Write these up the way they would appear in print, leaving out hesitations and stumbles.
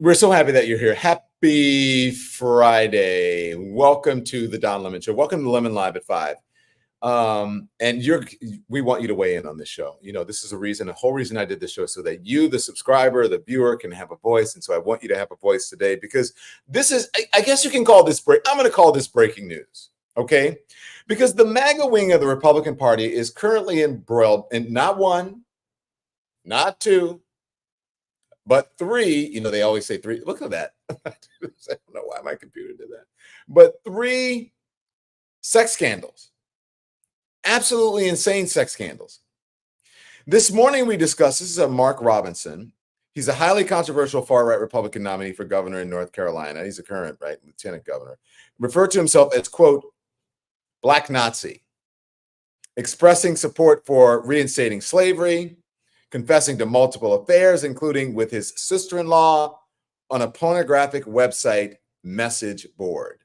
We're so happy that you're here. Happy Friday. Welcome to the Don Lemon Show. Welcome to Lemon Live at 5. And we want you to weigh in on this show. You know, this is the whole reason I did this show, so that you, the subscriber, the viewer, can have a voice. And so I want you to have a voice today, because this is, I guess you can call this I'm going to call this breaking news. Okay. Because the MAGA wing of the Republican Party is currently embroiled in not one, not two, but three. You know, they always say three. Look at that. I don't know why my computer did that. But three sex scandals. Absolutely insane sex scandals. This morning we discussed, this is Mark Robinson. He's a highly controversial far-right Republican nominee for governor in North Carolina. He's a current, lieutenant governor. Referred to himself as, quote, Black Nazi, expressing support for reinstating slavery, confessing to multiple affairs, including with his sister-in-law, on a pornographic website message board.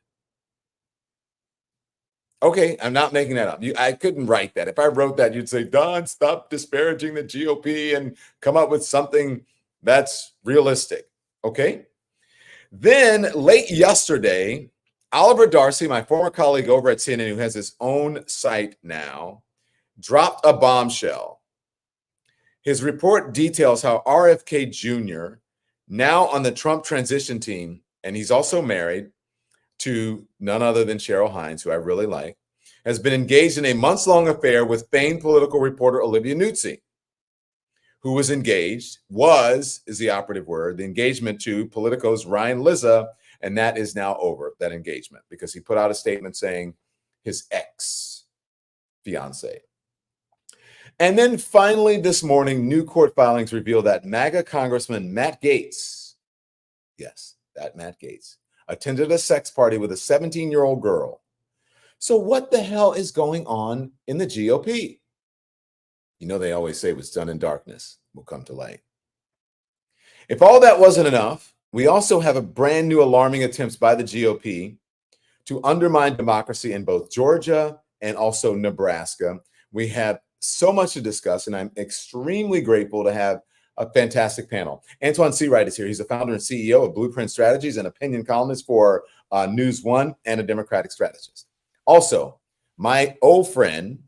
Okay, I'm not making that up. I couldn't write that. If I wrote that, you'd say, Don, stop disparaging the GOP and come up with something that's realistic. Okay? Then late yesterday, Oliver Darcy, my former colleague over at CNN, who has his own site now, dropped a bombshell. His report details how RFK Jr., now on the Trump transition team, and he's also married to none other than Cheryl Hines, who I really like, has been engaged in a months-long affair with famed political reporter Olivia Nuzzi, who was engaged, is the operative word, the engagement to Politico's Ryan Lizza, and that is now over, that engagement, because he put out a statement saying his ex-fiance. And then finally this morning, new court filings reveal that MAGA Congressman Matt Gaetz, yes, that Matt Gaetz, attended a sex party with a 17-year-old girl. So what the hell is going on in the GOP? You know, they always say what's done in darkness will come to light. If all that wasn't enough, we also have a brand new alarming attempts by the GOP to undermine democracy in both Georgia and also Nebraska. We have so much to discuss, and I'm extremely grateful to have a fantastic panel. Antjuan Seawright is here. He's the founder and CEO of Blueprint Strategies, and opinion columnist for News One, and a Democratic strategist. Also, my old friend,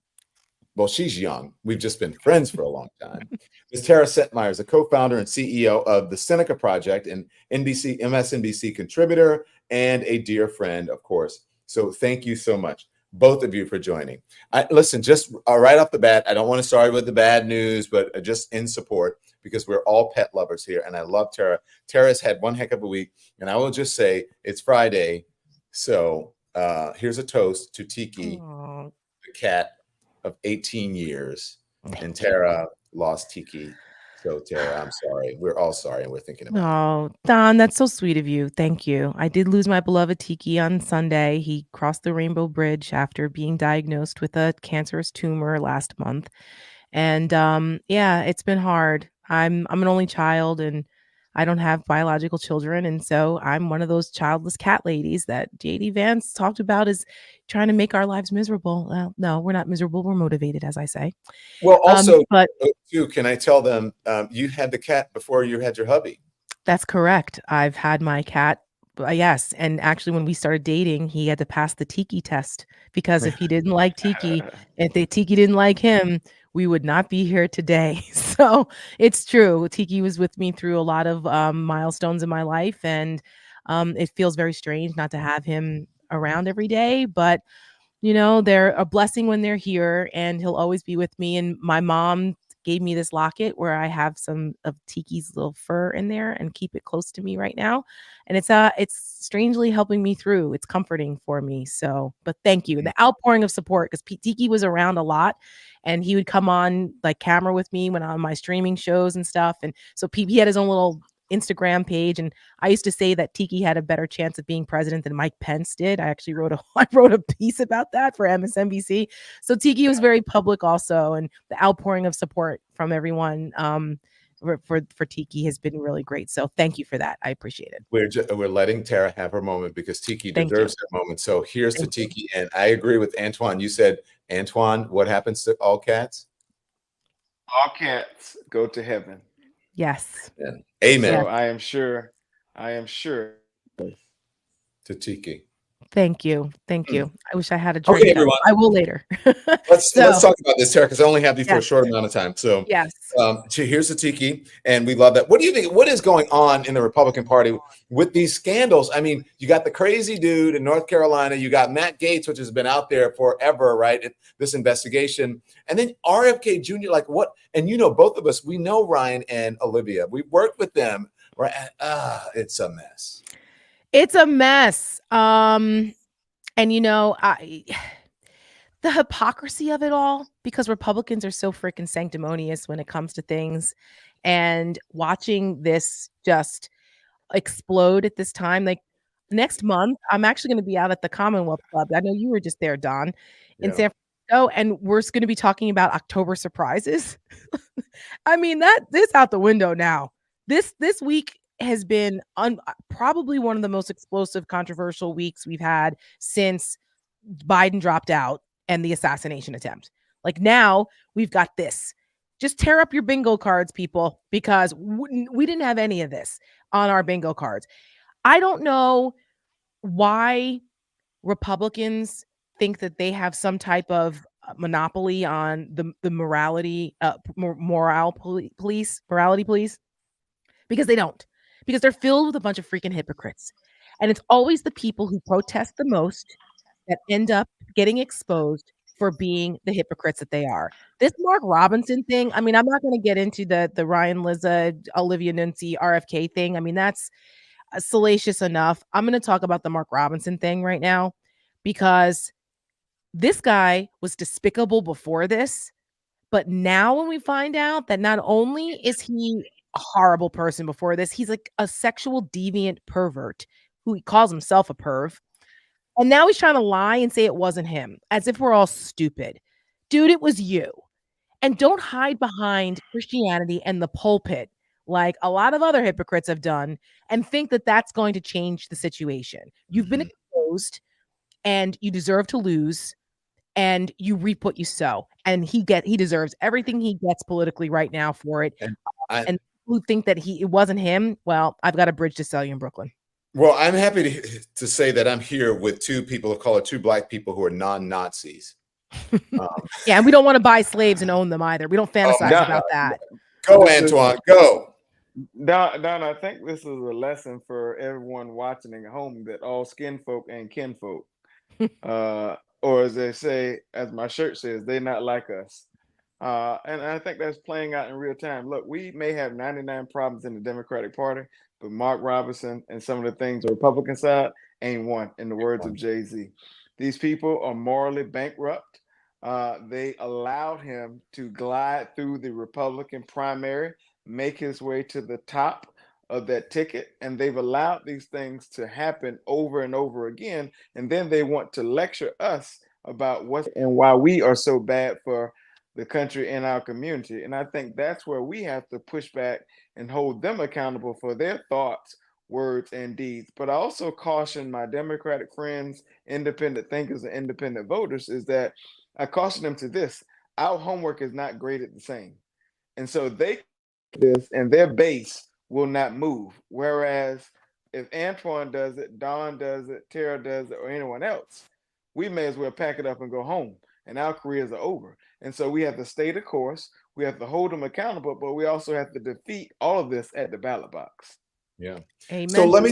well, she's young. We've just been friends for a long time. Ms. Tara Setmayer is a co-founder and CEO of the Seneca Project, an MSNBC contributor, and a dear friend, of course. So thank you so much, both of you, for joining. Listen, just right off the bat, I don't want to start with the bad news, but just in support, because we're all pet lovers here, and I love Tara. Tara's had one heck of a week, and I will just say it's Friday, so here's a toast to Tiki, the cat of 18 years, and Tara lost Tiki. So Tara, I'm sorry. We're all sorry, and we're thinking about Oh, Don, that's so sweet of you. Thank you. I did lose my beloved Tiki on Sunday. He crossed the Rainbow Bridge after being diagnosed with a cancerous tumor last month. And yeah, it's been hard. I'm an only child, and I don't have biological children, and so I'm one of those childless cat ladies that JD Vance talked about as trying to make our lives miserable. Well, no, we're not miserable. We're motivated, as I say. Well, also, But too, can I tell them you had the cat before you had your hubby? that's correct. I've had my cat. Yes. And actually, when we started dating, he had to pass the Tiki test, because if he didn't like Tiki, if the Tiki didn't like him, we would not be here today. So it's true. Tiki was with me through a lot of milestones in my life. And it feels very strange not to have him around every day. But, they're a blessing when they're here, and he'll always be with me. And my mom gave me this locket where I have some of Tiki's little fur in there and keep it close to me right now. And it's strangely helping me through. It's comforting for me. So, but thank you. The outpouring of support, because Tiki was around a lot, and he would come on like camera with me when on my streaming shows and stuff. And so he had his own little Instagram page, and I used to say that Tiki had a better chance of being president than Mike Pence did. I actually wrote a piece about that for MSNBC. So Tiki was very public also, and the outpouring of support from everyone for Tiki has been really great. So thank you for that. I appreciate it. We're letting Tara have her moment, because Tiki deserves that moment. So here's to Tiki, and I agree with Antjuan. You said, Antjuan, what happens to all cats? All cats go to heaven. Yes. Amen. So I am sure I am sure. To Tiki. Thank you. Thank you. I wish I had a Okay, drink. everyone. I will later. Let's talk about this, Tara, because I only have you for a Yes. short amount of time. So, Yes. here's the Tiki, and we love that. What do you think? What is going on in the Republican Party with these scandals? I mean, you got the crazy dude in North Carolina. You got Matt Gaetz, which has been out there forever, right? This investigation, and then RFK Jr. Like what? And both of us, we know Ryan and Olivia. We worked with them, right? It's a mess. It's a mess. The hypocrisy of it all, because Republicans are so freaking sanctimonious when it comes to things, and watching this just explode at this time. Like next month, I'm actually going to be out at the Commonwealth Club. I know you were just there, Don, in San Francisco, and we're going to be talking about October surprises. I mean, this out the window now. This week has been probably one of the most explosive, controversial weeks we've had since Biden dropped out and the assassination attempt. Like now we've got this. Just tear up your bingo cards, people, because we didn't have any of this on our bingo cards. I don't know why Republicans think that they have some type of monopoly on the morality, morality police, because they don't. Because they're filled with a bunch of freaking hypocrites. And it's always the people who protest the most that end up getting exposed for being the hypocrites that they are. This Mark Robinson thing, I mean, I'm not going to get into the Ryan Lizza, Olivia Nunzi, RFK thing. I mean, that's salacious enough. I'm going to talk about the Mark Robinson thing right now, because this guy was despicable before this. But now when we find out that not only is he a horrible person before this, he's like a sexual deviant pervert who he calls himself a perv. And now he's trying to lie and say it wasn't him, as if we're all stupid. Dude, it was you. And don't hide behind Christianity and the pulpit like a lot of other hypocrites have done and think that that's going to change the situation. You've been exposed and you deserve to lose, and you reap what you sow. And he deserves everything he gets politically right now for it. And who think that it wasn't him, well, I've got a bridge to sell you in Brooklyn. Well, I'm happy to say that I'm here with two black people who are non-Nazis. Yeah, and we don't want to buy slaves and own them either. We don't fantasize about that. Go, Antjuan, go. Don, I think this is a lesson for everyone watching at home, that all skin folk ain't kinfolk. Or as they say, as my shirt says, they're not like us. And I think that's playing out in real time. Look, we may have 99 problems in the Democratic Party, but Mark Robinson and some of the things on the Republican side ain't one, in the words of Jay-Z. These people are morally bankrupt. They allowed him to glide through the Republican primary, make his way to the top of that ticket, and they've allowed these things to happen over and over again. And then they want to lecture us about what and why we are so bad for the country and our community. And I think that's where we have to push back and hold them accountable for their thoughts, words, and deeds. But I also caution my Democratic friends, independent thinkers, and independent voters, is that I caution them to this: our homework is not graded the same. And so they this and their base will not move. Whereas if Antjuan does it, Don does it, Tara does it, or anyone else, we may as well pack it up and go home, and our careers are over. And so we have to stay the course. We have to hold them accountable, but we also have to defeat all of this at the ballot box. Yeah. Amen. So let me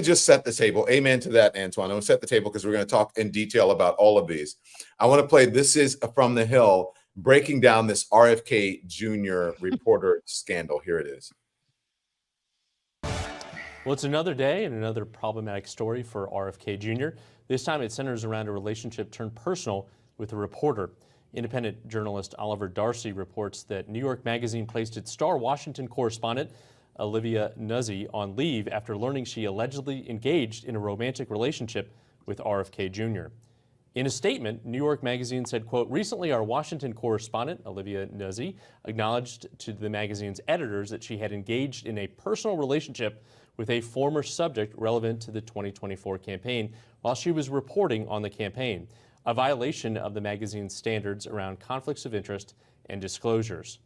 just set the table. Amen to that, Antjuan. I'm going to set the table because we're going to talk in detail about all of these. I want to play This Is From the Hill, breaking down this RFK Jr. reporter scandal. Here it is. Well, it's another day and another problematic story for RFK Jr. This time it centers around a relationship turned personal with a reporter. Independent journalist Oliver Darcy reports that New York Magazine placed its star Washington correspondent Olivia Nunzi on leave after learning she allegedly engaged in a romantic relationship with RFK Jr. In a statement, New York Magazine said, quote, "Recently our Washington correspondent, Olivia Nunzi, acknowledged to the magazine's editors that she had engaged in a personal relationship with a former subject relevant to the 2024 campaign while she was reporting on the campaign, a violation of the magazine's standards around conflicts of interest and disclosures."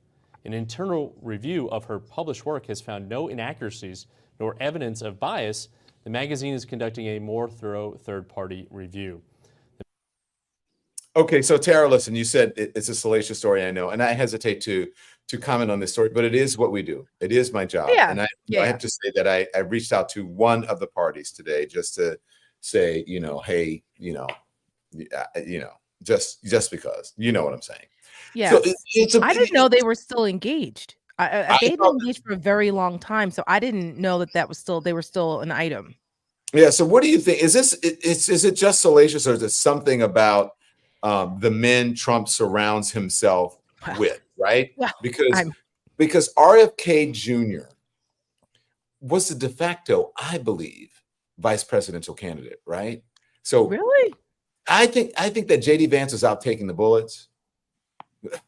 An internal review of her published work has found no inaccuracies nor evidence of bias. The magazine is conducting a more thorough third-party review. Okay, so Tara, listen, you said it's a salacious story, I know, and I hesitate to comment on this story, but it is what we do. It is my job. Yeah. And I Yeah. have to say that I reached out to one of the parties today just to say, hey, just because, you know what I'm saying. Yeah. So I didn't know they were still engaged. They've thought- been engaged for a very long time, so I didn't know that they were still an item. Yeah. So what do you think? Is it just salacious, or is it something about the men Trump surrounds himself with, right? Well, Because RFK Jr. was the de facto, I believe, vice presidential candidate, right? So really, I think that JD Vance is out taking the bullets.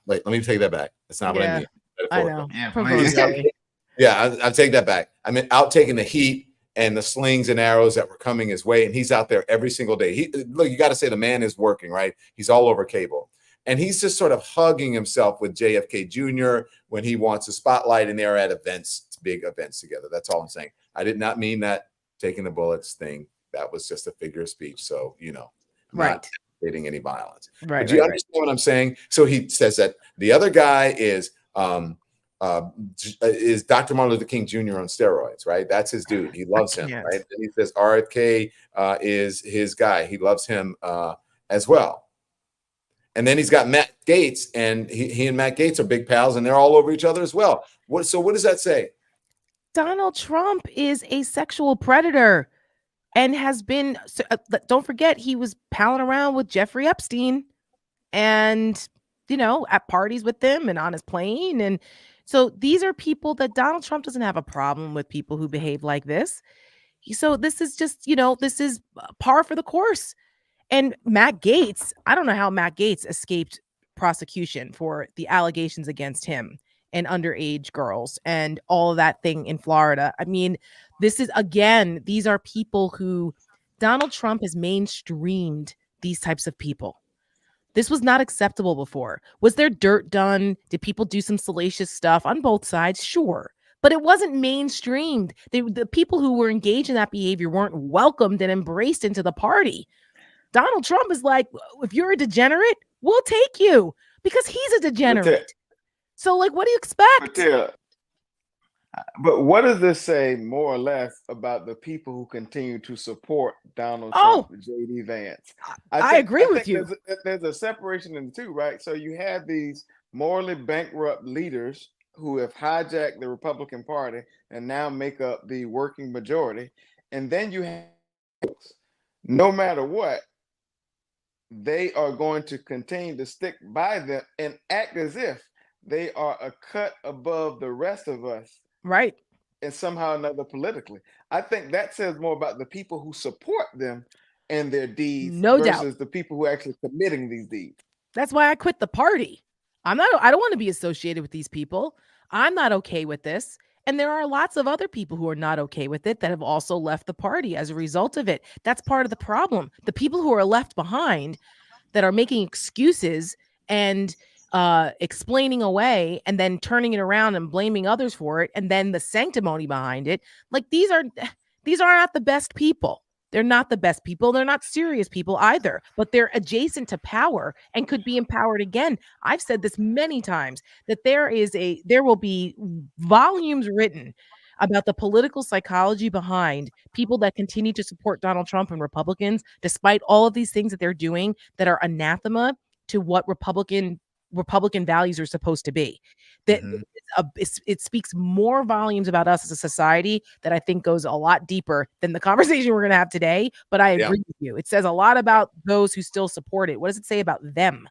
Wait, let me take that back. That's not what I mean. I know. Yeah, Proverbially. Yeah, I'll take that back. I mean, out taking the heat and the slings and arrows that were coming his way, and he's out there every single day. Look, you got to say the man is working, right? He's all over cable, and he's just sort of hugging himself with JFK Jr. when he wants a spotlight, and they're at events, big events together. That's all I'm saying. I did not mean that taking the bullets thing. That was just a figure of speech. So, Right. not advocating any violence. Right. But do you understand what I'm saying? So he says that the other guy is Dr. Martin Luther King Jr. on steroids, right? That's his dude. He loves him, can't. right? And he says RFK is his guy. He loves him as well. And then he's got Matt Gaetz, and he and Matt Gaetz are big pals, and they're all over each other as well. So what does that say? Donald Trump is a sexual predator and has been, don't forget, he was palling around with Jeffrey Epstein and, at parties with them and on his plane. And so these are people that Donald Trump doesn't have a problem with, people who behave like this. So this is just, this is par for the course. And Matt Gaetz, I don't know how Matt Gaetz escaped prosecution for the allegations against him and underage girls and all of that thing in Florida. I mean, this is, again, these are people who Donald Trump has mainstreamed these types of people. This was not acceptable before. Was there dirt done? Did people do some salacious stuff on both sides? Sure. But it wasn't mainstreamed. The people who were engaged in that behavior weren't welcomed and embraced into the party. Donald Trump is like, if you're a degenerate, we'll take you, because he's a degenerate. So, what do you expect? But what does this say more or less about the people who continue to support Donald Trump, JD Vance? I agree with you. There's a separation in the two, right? So you have these morally bankrupt leaders who have hijacked the Republican Party and now make up the working majority. And then you have, no matter what, they are going to continue to stick by them and act as if they are a cut above the rest of us. Right. And somehow or another politically. I think that says more about the people who support them and their deeds versus the people who are actually committing these deeds. That's why I quit the party. I don't want to be associated with these people. I'm not okay with this. And there are lots of other people who are not okay with it that have also left the party as a result of it. That's part of the problem. The people who are left behind that are making excuses and explaining away and then turning it around and blaming others for it, and then the sanctimony behind it, these are not the best people. They're not the best people. They're not serious people either, but they're adjacent to power and could be empowered again. I've said this many times, that there will be volumes written about the political psychology behind people that continue to support Donald Trump and Republicans, despite all of these things that they're doing that are anathema to what Republican values are supposed to be. That it speaks more volumes about us as a society that I think goes a lot deeper than the conversation we're going to have today. But I agree with you. It says a lot about those who still support it. What does it say about them?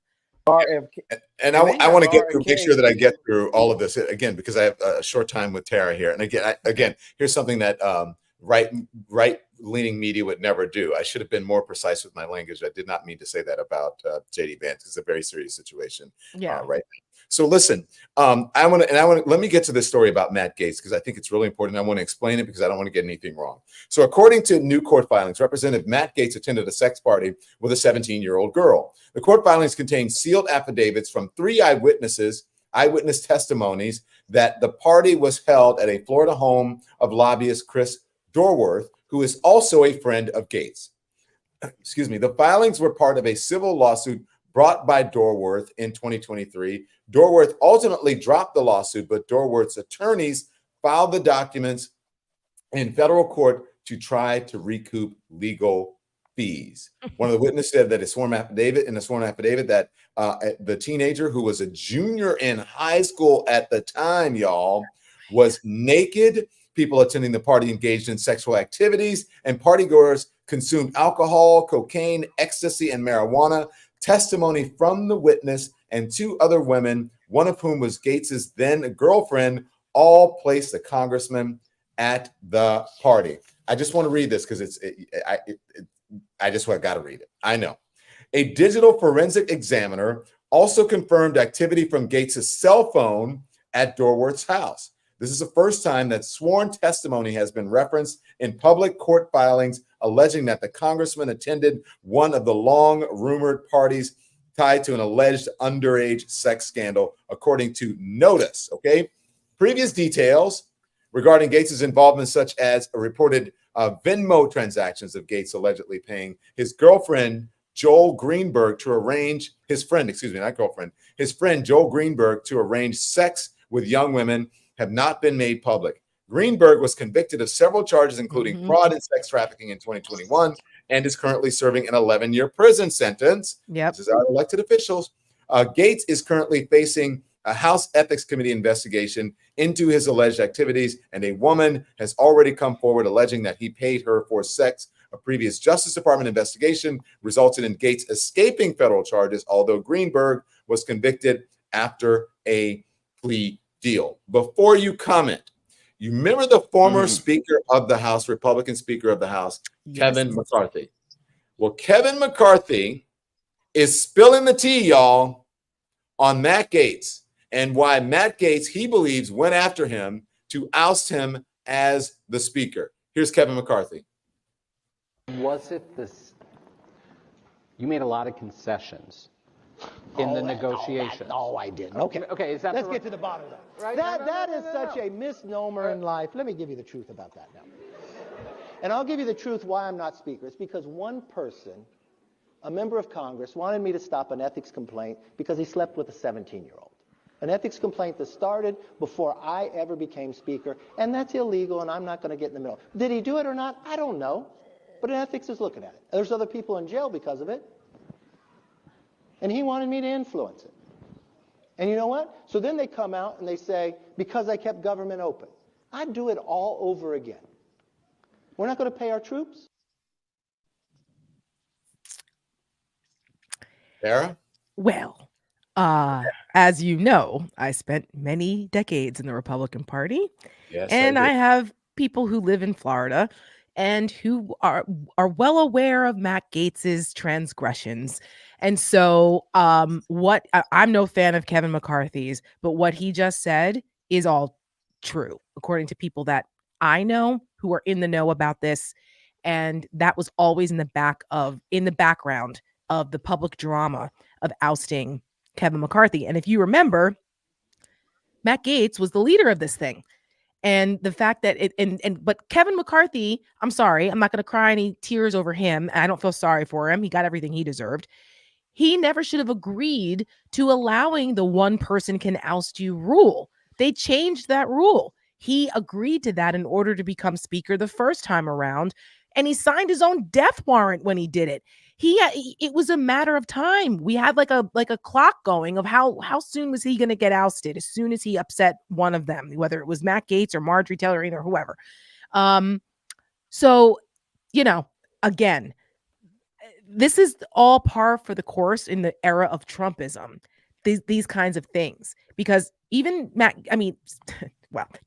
And I want to make sure that I get through all of this again, because I have a short time with Tara here. And again, here's something that right-leaning media would never do. I should have been more precise with my language. I did not mean to say that about JD Vance. It's a very serious situation right now. So listen, let me get to this story about Matt Gaetz, because I think it's really important. I want to explain it because I don't want to get anything wrong. So according to new court filings, Representative Matt Gaetz attended a sex party with a 17-year-old girl. The court filings contain sealed affidavits from 3 eyewitnesses eyewitness testimonies that the party was held at a Florida home of lobbyist Chris Dorworth, who is also a friend of Gaetz. Excuse me. The filings were part of a civil lawsuit brought by Dorworth in 2023. Dorworth ultimately dropped the lawsuit, but Dorworth's attorneys filed the documents in federal court to try to recoup legal fees. One of the witnesses said that in a sworn affidavit that the teenager, who was a junior in high school at the time, y'all, was naked. People attending the party engaged in sexual activities, and partygoers consumed alcohol, cocaine, ecstasy, and marijuana. Testimony from the witness and two other women, one of whom was Gaetz's then girlfriend, all placed the congressman at the party. I just want to read this because I just got to read it. I know. A digital forensic examiner also confirmed activity from Gaetz's cell phone at Dorworth's house. This is the first time that sworn testimony has been referenced in public court filings alleging that the congressman attended one of the long-rumored parties tied to an alleged underage sex scandal, according to Notice. Okay. Previous details regarding Gaetz's involvement, such as a reported Venmo transactions of Gaetz allegedly paying his girlfriend, Joel Greenberg, to arrange his friend Joel Greenberg to arrange sex with young women, have not been made public. Greenberg was convicted of several charges, including fraud and sex trafficking in 2021, and is currently serving an 11-year prison sentence. Yep. This is our elected officials. Gaetz is currently facing a House Ethics Committee investigation into his alleged activities, and a woman has already come forward alleging that he paid her for sex. A previous Justice Department investigation resulted in Gaetz escaping federal charges, although Greenberg was convicted after a plea deal. Before you comment, you remember the former Speaker of the House, Republican Speaker of the House, Kevin McCarthy. Well, Kevin McCarthy is spilling the tea, y'all, on Matt Gaetz, and why Matt Gaetz, he believes, went after him to oust him as the Speaker. Here's Kevin McCarthy. Was it this? You made a lot of concessions in the negotiations. No, I didn't. Okay. Okay. Is that Let's get to the bottom of that. Right? That is such a misnomer in life. Let me give you the truth about that now. And I'll give you the truth why I'm not Speaker. It's because one person, a member of Congress, wanted me to stop an ethics complaint because he slept with a 17-year-old. An ethics complaint that started before I ever became Speaker, and that's illegal, and I'm not going to get in the middle. Did he do it or not? I don't know. But ethics is looking at it. There's other people in jail because of it. And he wanted me to influence it. And you know what? So then they come out and they say, because I kept government open. I'd do it all over again. We're not going to pay our troops? Sarah? Well, as you know, I spent many decades in the Republican Party. Yes, and I have people who live in Florida and who are well aware of Matt Gaetz's transgressions. And so I'm no fan of Kevin McCarthy's, but what he just said is all true, according to people that I know who are in the know about this. And that was always in the background of the public drama of ousting Kevin McCarthy. And if you remember, Matt Gaetz was the leader of this thing. And the fact that but Kevin McCarthy, I'm sorry, I'm not going to cry any tears over him. I don't feel sorry for him. He got everything he deserved. He never should have agreed to allowing the one person can oust you rule. They changed that rule. He agreed to that in order to become Speaker the first time around. And he signed his own death warrant when he did it. It was a matter of time. We had like a clock going of how soon was he going to get ousted as soon as he upset one of them, whether it was Matt Gaetz or Marjorie Taylor Greene or whoever. So, again, this is all par for the course in the era of Trumpism, these kinds of things, because even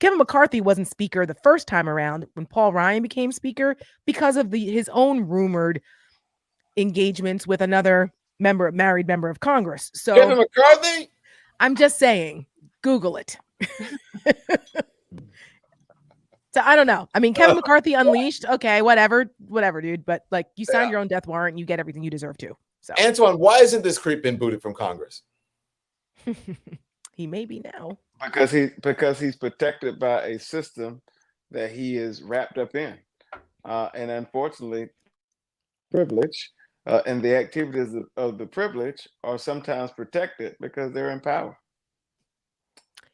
Kevin McCarthy wasn't Speaker the first time around when Paul Ryan became Speaker because of his own rumored engagements with another married member of Congress. So Kevin McCarthy? I'm just saying, Google it. So I don't know. I mean, Kevin McCarthy unleashed. Okay, whatever, dude. But you signed your own death warrant, and you get everything you deserve to. So Antjuan, why isn't this creep been booted from Congress? He may be now. Because he's protected by a system that he is wrapped up in, and unfortunately, privilege and the activities of the privilege are sometimes protected because they're in power.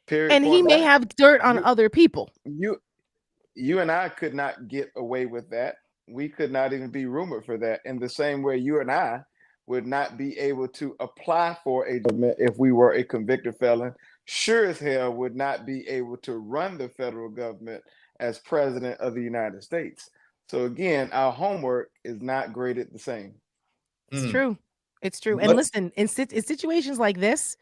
Period. And he Point may blank. have dirt on You other people. you and I could not get away with that. We could not even be rumored for that. In the same way, you and I would not be able to apply for a government if we were a convicted felon. Sure as hell would not be able to run the federal government as president of the United States. So again, our homework is not graded the same. It's Mm. true. It's true. And Let's- listen, in situations like this,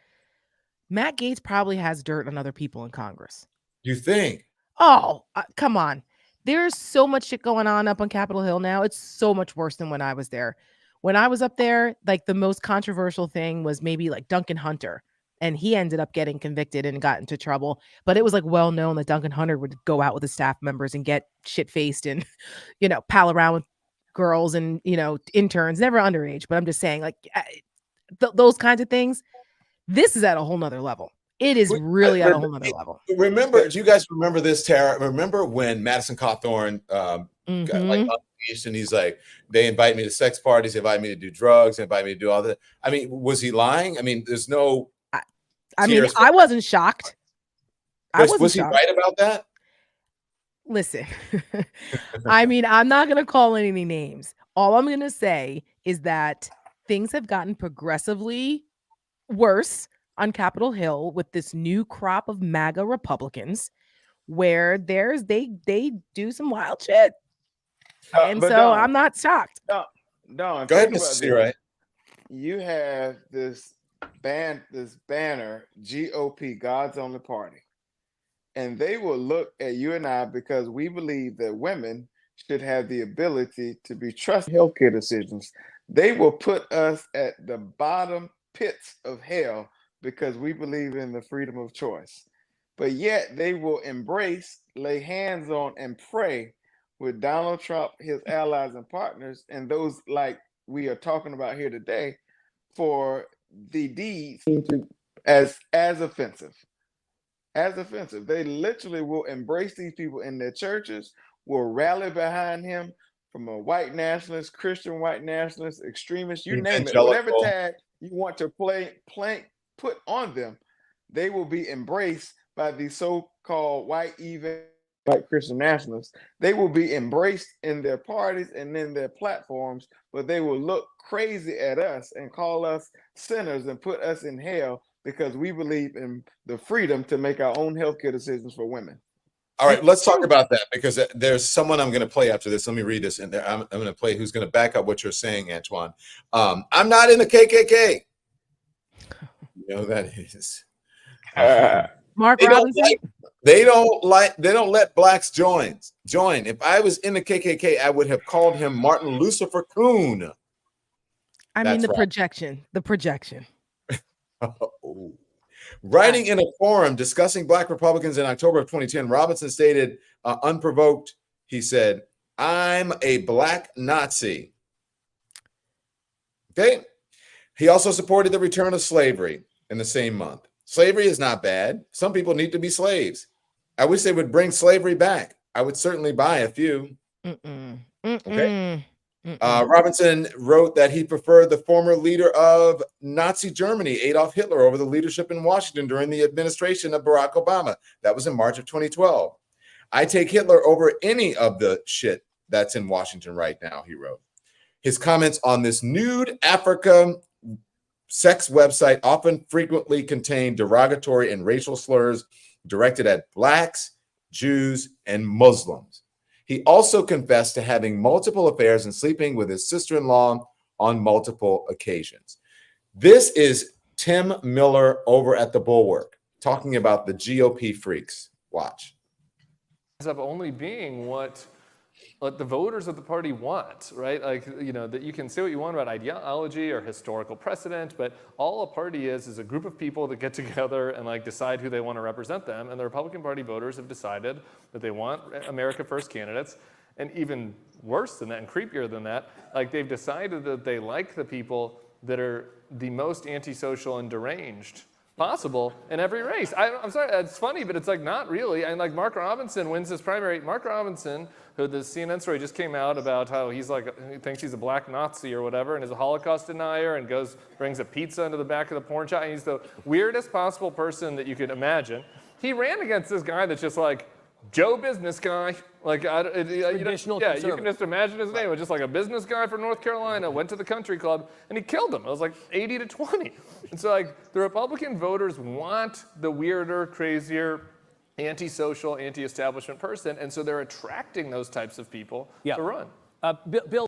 Matt Gaetz probably has dirt on other people in Congress. You think? Oh, come on. There's so much shit going on up on Capitol Hill now. It's so much worse than when I was there. When I was up there, like the most controversial thing was maybe like Duncan Hunter. And he ended up getting convicted and got into trouble. But it was like well known that Duncan Hunter would go out with his staff members and get shit faced and, pal around with girls and, interns, never underage. But I'm just saying, like, those kinds of things. This is at a whole nother level. It is really at a whole nother level. Remember, do you guys remember this, Tara? Remember when Madison Cawthorn got like unleashed and he's like, they invite me to sex parties, they invite me to do drugs, they invite me to do all that. I mean, was he lying? I mean, there's no. I wasn't shocked. Was he right about that? Listen, I mean, I'm not going to call any names. All I'm going to say is that things have gotten progressively worse on Capitol Hill with this new crop of MAGA Republicans where they do some wild shit. And so Dawn, I'm not shocked. Dawn, Go ahead, think Mr. about Seawright. You have this banner, GOP, God's Only Party. And they will look at you and I because we believe that women should have the ability to be trusted in healthcare decisions. They will put us at the bottom pits of hell because we believe in the freedom of choice. But yet they will embrace, lay hands on, and pray with Donald Trump, his allies and partners, and those like we are talking about here today for the deeds as offensive. As offensive. They literally will embrace these people in their churches, will rally behind him from a white nationalist, Christian white nationalist, extremist, you name it, whatever tag you want to put on them, they will be embraced by these so-called white Christian nationalists. They will be embraced in their parties and in their platforms, but they will look crazy at us and call us sinners and put us in hell because we believe in the freedom to make our own healthcare decisions for women. All right, let's talk about that because there's someone I'm going to play after this. Let me read this in there. I'm going to play who's going to back up what you're saying, Antjuan. I'm not in the KKK. You know who that is. Mark Robinson. They don't let blacks join. If I was in the KKK, I would have called him Martin Lucifer Coon. The projection. Oh. Writing in a forum discussing black Republicans in October of 2010, Robinson stated, unprovoked, he said, "I'm a black Nazi." Okay. He also supported the return of slavery in the same month. Slavery is not bad. Some people need to be slaves. I wish they would bring slavery back. I would certainly buy a few. Okay. Robinson wrote that he preferred the former leader of Nazi Germany, Adolf Hitler, over the leadership in Washington during the administration of Barack Obama. That was in March of 2012. "I take Hitler over any of the shit that's in Washington right now," he wrote. His comments on this nude Africa sex website often frequently contain derogatory and racial slurs directed at blacks, Jews, and Muslims. He also confessed to having multiple affairs and sleeping with his sister-in-law on multiple occasions. This is Tim Miller over at The Bulwark talking about the GOP freaks. Watch. Ends up only being what the voters of the party want, right? That you can say what you want about ideology or historical precedent, but all a party is a group of people that get together and decide who they want to represent them. And the Republican Party voters have decided that they want America First candidates. And even worse than that and creepier than that, they've decided that they like the people that are the most antisocial and deranged possible in every race. I'm sorry, it's funny, but it's like not really. And like Mark Robinson wins his primary. Mark Robinson, who the CNN story just came out about how he thinks he's a black Nazi or whatever, and is a Holocaust denier, and brings a pizza into the back of the porn shop, and he's the weirdest possible person that you could imagine. He ran against this guy that's just like Joe business guy. Like, Traditional you can conservative. just imagine his name. It was just like a business guy from North Carolina, went to the country club, and he killed him. It was like 80-20. And so like the Republican voters want the weirder, crazier, antisocial, anti-establishment person, and so they're attracting those types of people to run. Bill.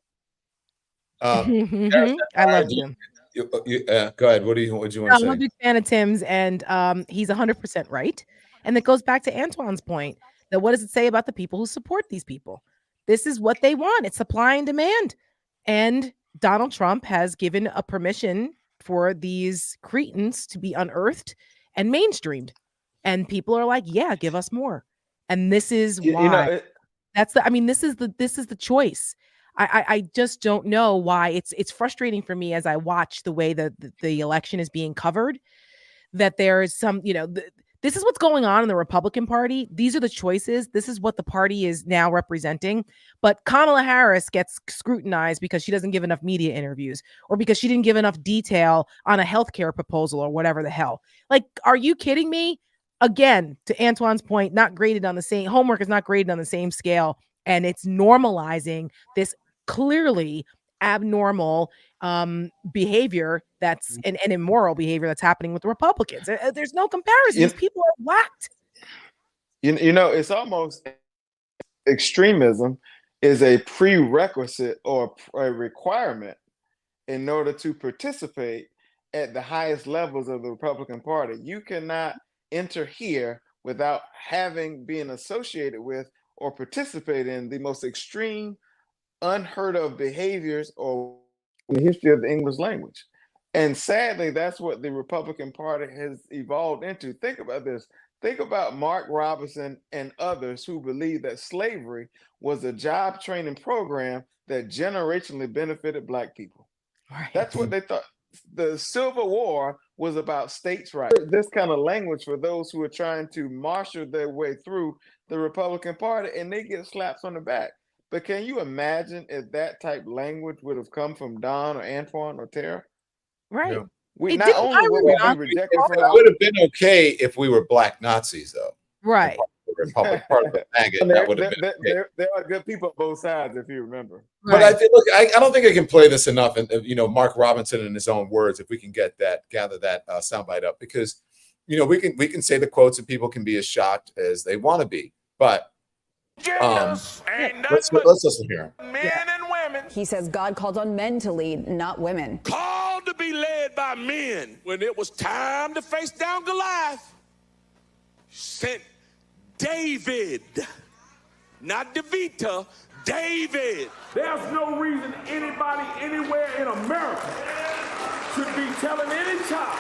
I love him. Go ahead. What do you want to I'm say? a big fan of Tim's, and he's 100% right. And that goes back to Antjuan's point that what does it say about the people who support these people? This is what they want. It's supply and demand. And Donald Trump has given a permission for these cretins to be unearthed and mainstreamed. And people are like, yeah, give us more. And this is why. This is the choice. I just don't know why. It's frustrating for me as I watch the way that the election is being covered, that there's some, this is what's going on in the Republican Party. These are the choices. This is what the party is now representing. But Kamala Harris gets scrutinized because she doesn't give enough media interviews, or because she didn't give enough detail on a healthcare proposal, or whatever the hell. Like, are you kidding me? Again, to Antjuan's point, homework is not graded on the same scale. And it's normalizing this clearly abnormal behavior that's an immoral behavior that's happening with the Republicans. There's no comparison. People are whacked. It's almost extremism is a prerequisite or a requirement in order to participate at the highest levels of the Republican Party. You cannot enter here without being associated with or participate in the most extreme, unheard of behaviors or in the history of the English language. And sadly, that's what the Republican Party has evolved into. Think about this. Think about Mark Robinson and others who believe that slavery was a job training program that generationally benefited Black people. Right. That's what they thought. The Civil War was about states' rights. This kind of language for those who are trying to marshal their way through the Republican Party, and they get slaps on the back. But can you imagine if that type language would have come from Don or Antjuan or Tara? Right. Yeah. We not only would we be rejected from It would have been okay if we were Black Nazis, though. Right. The Republic, part of the MAGA, that would have been okay. There are good people on both sides, if you remember. But I think, look, I don't think I can play this enough. And Mark Robinson, in his own words, if we can gather that soundbite up, because we can say the quotes and people can be as shocked as they want to be. But let's listen here. Men and women. He says God called on men to lead, not women. Called to be led by men. When it was time to face down Goliath, sent David, not DeVita, David. There's no reason anybody anywhere in America should be telling any child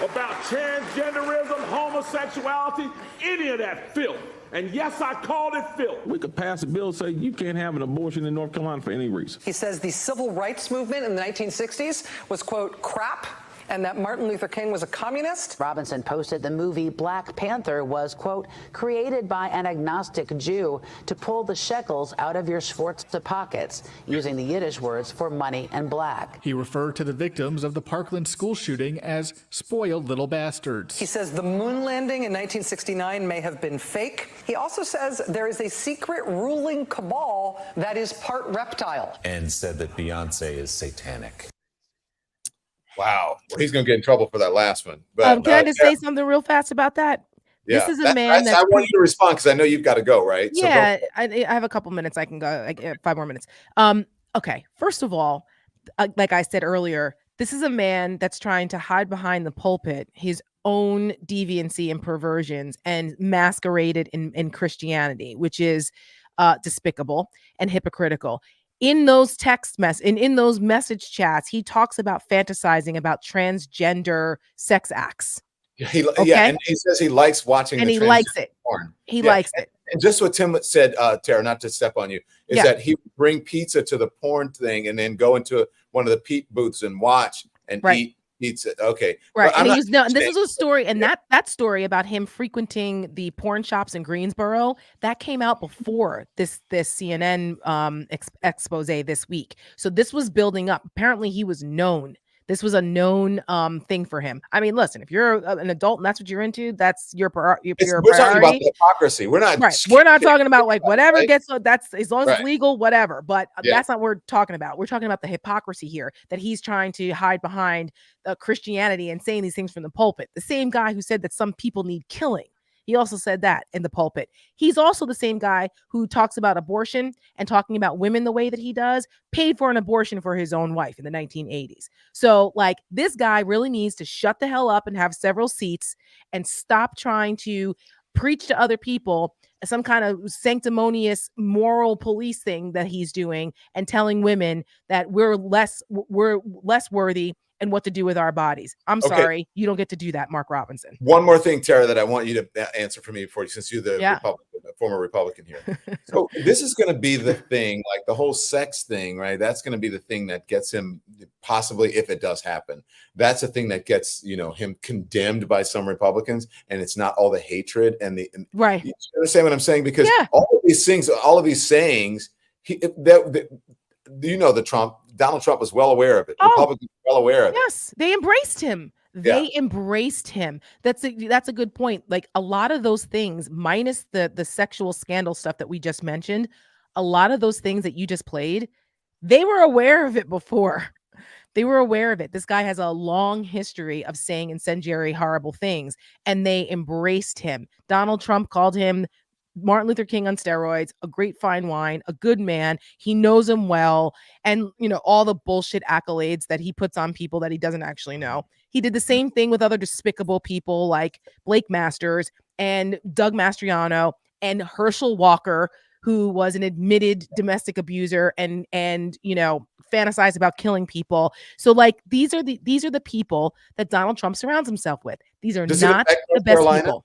about transgenderism, homosexuality, any of that filth. And yes, I called it filth. We could pass a bill saying you can't have an abortion in North Carolina for any reason. He says the civil rights movement in the 1960s was, quote, crap, and that Martin Luther King was a communist. Robinson posted the movie Black Panther was, quote, created by an agnostic Jew to pull the shekels out of your Sforza pockets, using the Yiddish words for money and black. He referred to the victims of the Parkland school shooting as spoiled little bastards. He says the moon landing in 1969 may have been fake. He also says there is a secret ruling cabal that is part reptile. And said that Beyonce is satanic. Wow. Well, he's going to get in trouble for that last one. But can I just say something real fast about that? Yeah. This is a man I want you to respond because I know you've got to go, right? Yeah, so I have a couple minutes. I can go, like 5 more minutes. Okay. First of all, like I said earlier, this is a man that's trying to hide behind the pulpit his own deviancy and perversions and masqueraded in Christianity, which is despicable and hypocritical. In those in those message chats, he talks about fantasizing about transgender sex acts. Yeah, and he says he likes watching and the he likes it. porn. He likes it. And just what Tim said, Tara, not to step on you, is that he would bring pizza to the porn thing and then go into one of the peep booths and watch and eat, pizza. Okay. Right. But And I'm he not was no, and this saying- was a story, and that story about him frequenting the porn shops in Greensboro, that came out before this CNN expose this week. So this was building up. Apparently he was known. This was a known thing for him. I mean, listen, if you're an adult and that's what you're into, that's your we're priority. talking about the hypocrisy. We're not Right. We're not talking about like whatever right? gets that's as long as it's Right. legal, whatever. But Yeah. that's not what we're talking about. We're talking about the hypocrisy here that he's trying to hide behind Christianity and saying these things from the pulpit. The same guy who said that some people need killing. He also said that in the pulpit. He's also the same guy who talks about abortion and talking about women the way that he does, paid for an abortion for his own wife in the 1980s. So, like, this guy really needs to shut the hell up and have several seats and stop trying to preach to other people some kind of sanctimonious moral police thing that he's doing and telling women that we're less worthy and what to do with our bodies. I'm Okay. sorry, you don't get to do that, Mark Robinson. One more thing, Tara, that I want you to answer for me since you're the former Republican here. So this is going to be the thing, like the whole sex thing, right? That's going to be the thing that gets him, possibly, if it does happen, that's the thing that gets, him condemned by some Republicans. And it's not all the hatred and right. You understand what I'm saying? Because all of these things, all of these sayings, Donald Trump was well aware of it. Republicans were well aware of it. Yes, they embraced him. They embraced him. That's a good point. Like a lot of those things, minus the sexual scandal stuff that we just mentioned, a lot of those things that you just played, they were aware of it before. They were aware of it. This guy has a long history of saying incendiary, horrible things, and they embraced him. Donald Trump called him Martin Luther King on steroids, a great fine wine, a good man. He knows him well. And, all the bullshit accolades that he puts on people that he doesn't actually know. He did the same thing with other despicable people like Blake Masters and Doug Mastriano and Herschel Walker, who was an admitted domestic abuser and fantasized about killing people. So like these are the people that Donald Trump surrounds himself with. These are not the best people.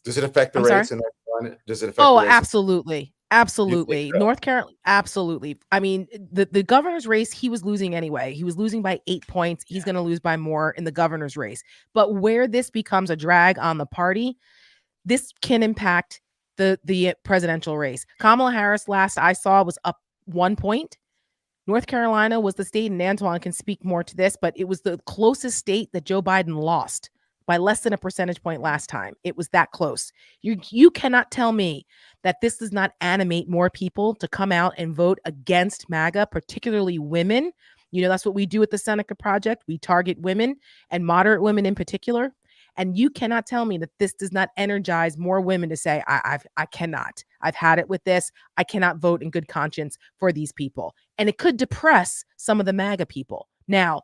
Does it affect the race in North Carolina? Does it affect Oh, the race? absolutely. Absolutely. North Carolina, absolutely. I mean, the governor's race, he was losing anyway. He was losing by 8 points. He's going to lose by more in the governor's race. But where this becomes a drag on the party, this can impact the presidential race. Kamala Harris, last I saw, was up 1 point. North Carolina was the state, and Antjuan can speak more to this, but it was the closest state that Joe Biden lost by less than a percentage point last time. It was that close. You cannot tell me that this does not animate more people to come out and vote against MAGA, particularly women. That's what we do at the Seneca Project. We target women and moderate women in particular. And you cannot tell me that this does not energize more women to say, I cannot. I've had it with this. I cannot vote in good conscience for these people. And it could depress some of the MAGA people. Now,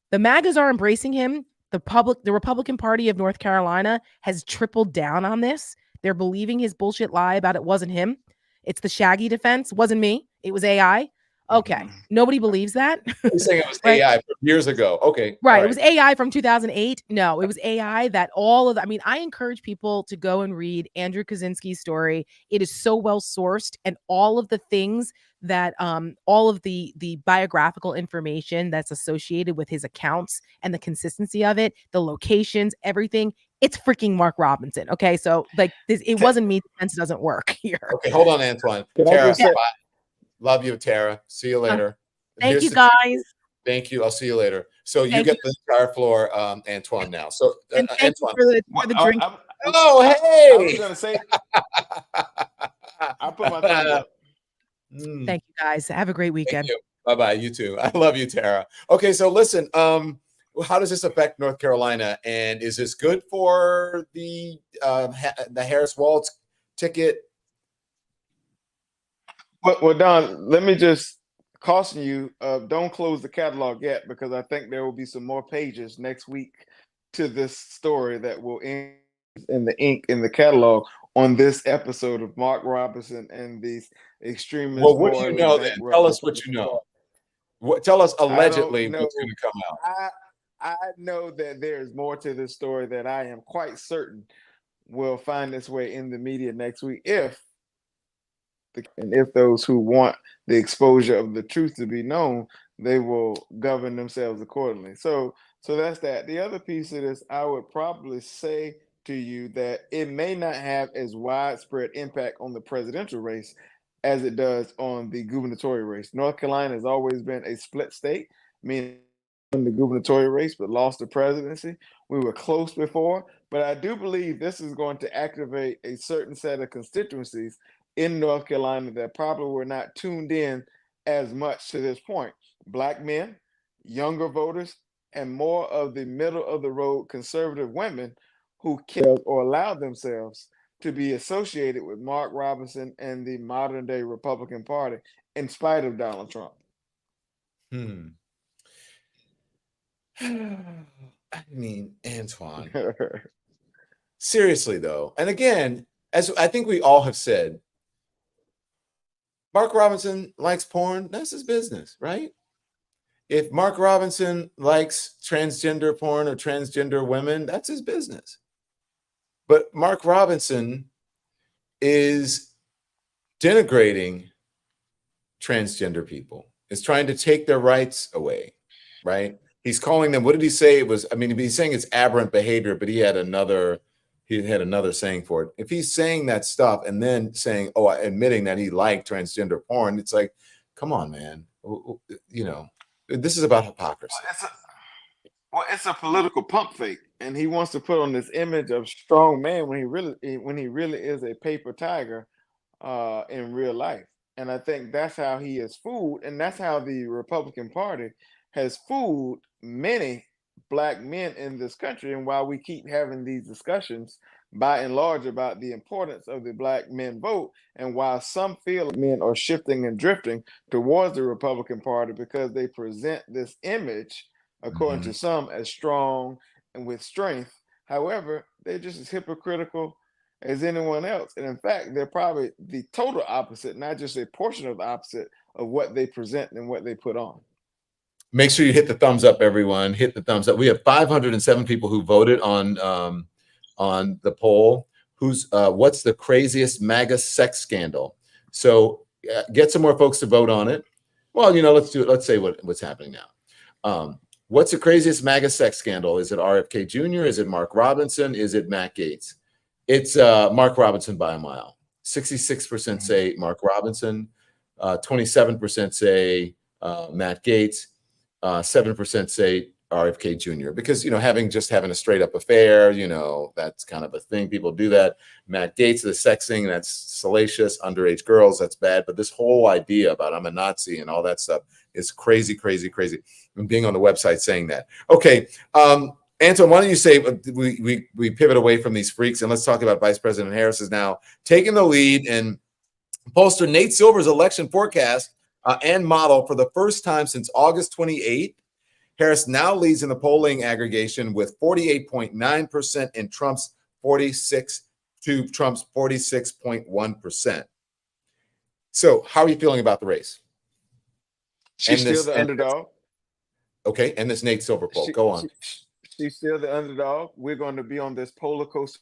the MAGAs are embracing him. The Republican Party of North Carolina has tripled down on this. They're believing his bullshit lie about it wasn't him. It's the Shaggy defense. Wasn't me. It was AI. Okay. Nobody believes that. You're saying it was AI from years ago. Okay. Right. It was AI from 2008. No, it was AI that I encourage people to go and read Andrew Kaczynski's story. It is so well sourced, and all of the things that all of the biographical information that's associated with his accounts and the consistency of it, the locations, everything, it's freaking Mark Robinson. Okay. So like this, it wasn't me. Defense doesn't work here. Okay. Hold on, Antjuan. Tara, love you, Tara. See you later. Thank you, guys. Thank you. I'll see you later. So you get the entire floor, Antjuan, now. So thank Antjuan, you for the drink. Oh, hey! I was gonna say, I put my thumbs up. Thank you, guys. Have a great weekend. Bye-bye. You too. I love you, Tara. Okay, so listen. How does this affect North Carolina, and is this good for the Harris-Walz ticket? Well, Don, let me just caution you, don't close the catalog yet, because I think there will be some more pages next week to this story that will end in the ink in the catalog on this episode of Mark Robinson and these extremists. Well, what do you know then? Tell us what you know. Tell us allegedly what's going to come out. I know that there's more to this story that I am quite certain will find its way in the media next week if those who want the exposure of the truth to be known they will govern themselves accordingly. So that's that. The other piece of this, I would probably say to you that it may not have as widespread impact on the presidential race as it does on the gubernatorial race. North Carolina has always been a split state, meaning won the gubernatorial race but lost the presidency. We were close before, but I do believe this is going to activate a certain set of constituencies in North Carolina that probably were not tuned in as much to this point. Black men, younger voters, and more of the middle of the road conservative women who can or allow themselves to be associated with Mark Robinson and the modern day Republican Party in spite of Donald Trump. I mean, Antjuan. Seriously, though, and again, as I think we all have said, Mark Robinson likes porn, that's his business, right? If Mark Robinson likes transgender porn or transgender women, that's his business. But Mark Robinson is denigrating transgender people, is trying to take their rights away, right? He's calling them, what did he say? It was, I mean, he's saying it's aberrant behavior, but he had another saying for it. If he's saying that stuff and then saying, oh, admitting that he liked transgender porn, it's like, come on, man. You know, this is about hypocrisy. It's a political pump fake, and he wants to put on this image of strong man when he really is a paper tiger in real life. And I think that's how he is fooled, and that's how the Republican Party has fooled many Black men in this country. And while we keep having these discussions by and large about the importance of the Black men vote, and while some feel men are shifting and drifting towards the Republican Party because they present this image, according to some, as strong and with strength. However, they're just as hypocritical as anyone else. And in fact, they're probably the total opposite, not just a portion of the opposite of what they present and what they put on. Make sure you hit the thumbs up, everyone. Hit the thumbs up. We have 507 people who voted on the poll. What's the craziest MAGA sex scandal? So get some more folks to vote on it. Well, you know, let's do it. Let's say what's happening now. What's the craziest MAGA sex scandal? Is it RFK Jr.? Is it Mark Robinson? Is it Matt Gaetz? It's Mark Robinson by a mile. 66% say Mark Robinson. 27% say Matt Gaetz. 7% say RFK Jr. Because, you know, having a straight up affair, you know, that's kind of a thing. People do that. Matt Gaetz, the sex thing, that's salacious. Underage girls, that's bad. But this whole idea about I'm a Nazi and all that stuff is crazy, crazy, crazy. And being on the website saying that. Okay. Antjuan, why don't you say we pivot away from these freaks and let's talk about Vice President Harris is now taking the lead, and pollster Nate Silver's election forecast and model for the first time since August 28th. Harris now leads in the polling aggregation with 48.9% and Trump's 46.1%. So how are you feeling about the race? She's still the underdog. Okay, and this Nate Silver poll. Go on. She's still the underdog. We're going to be on this polar coaster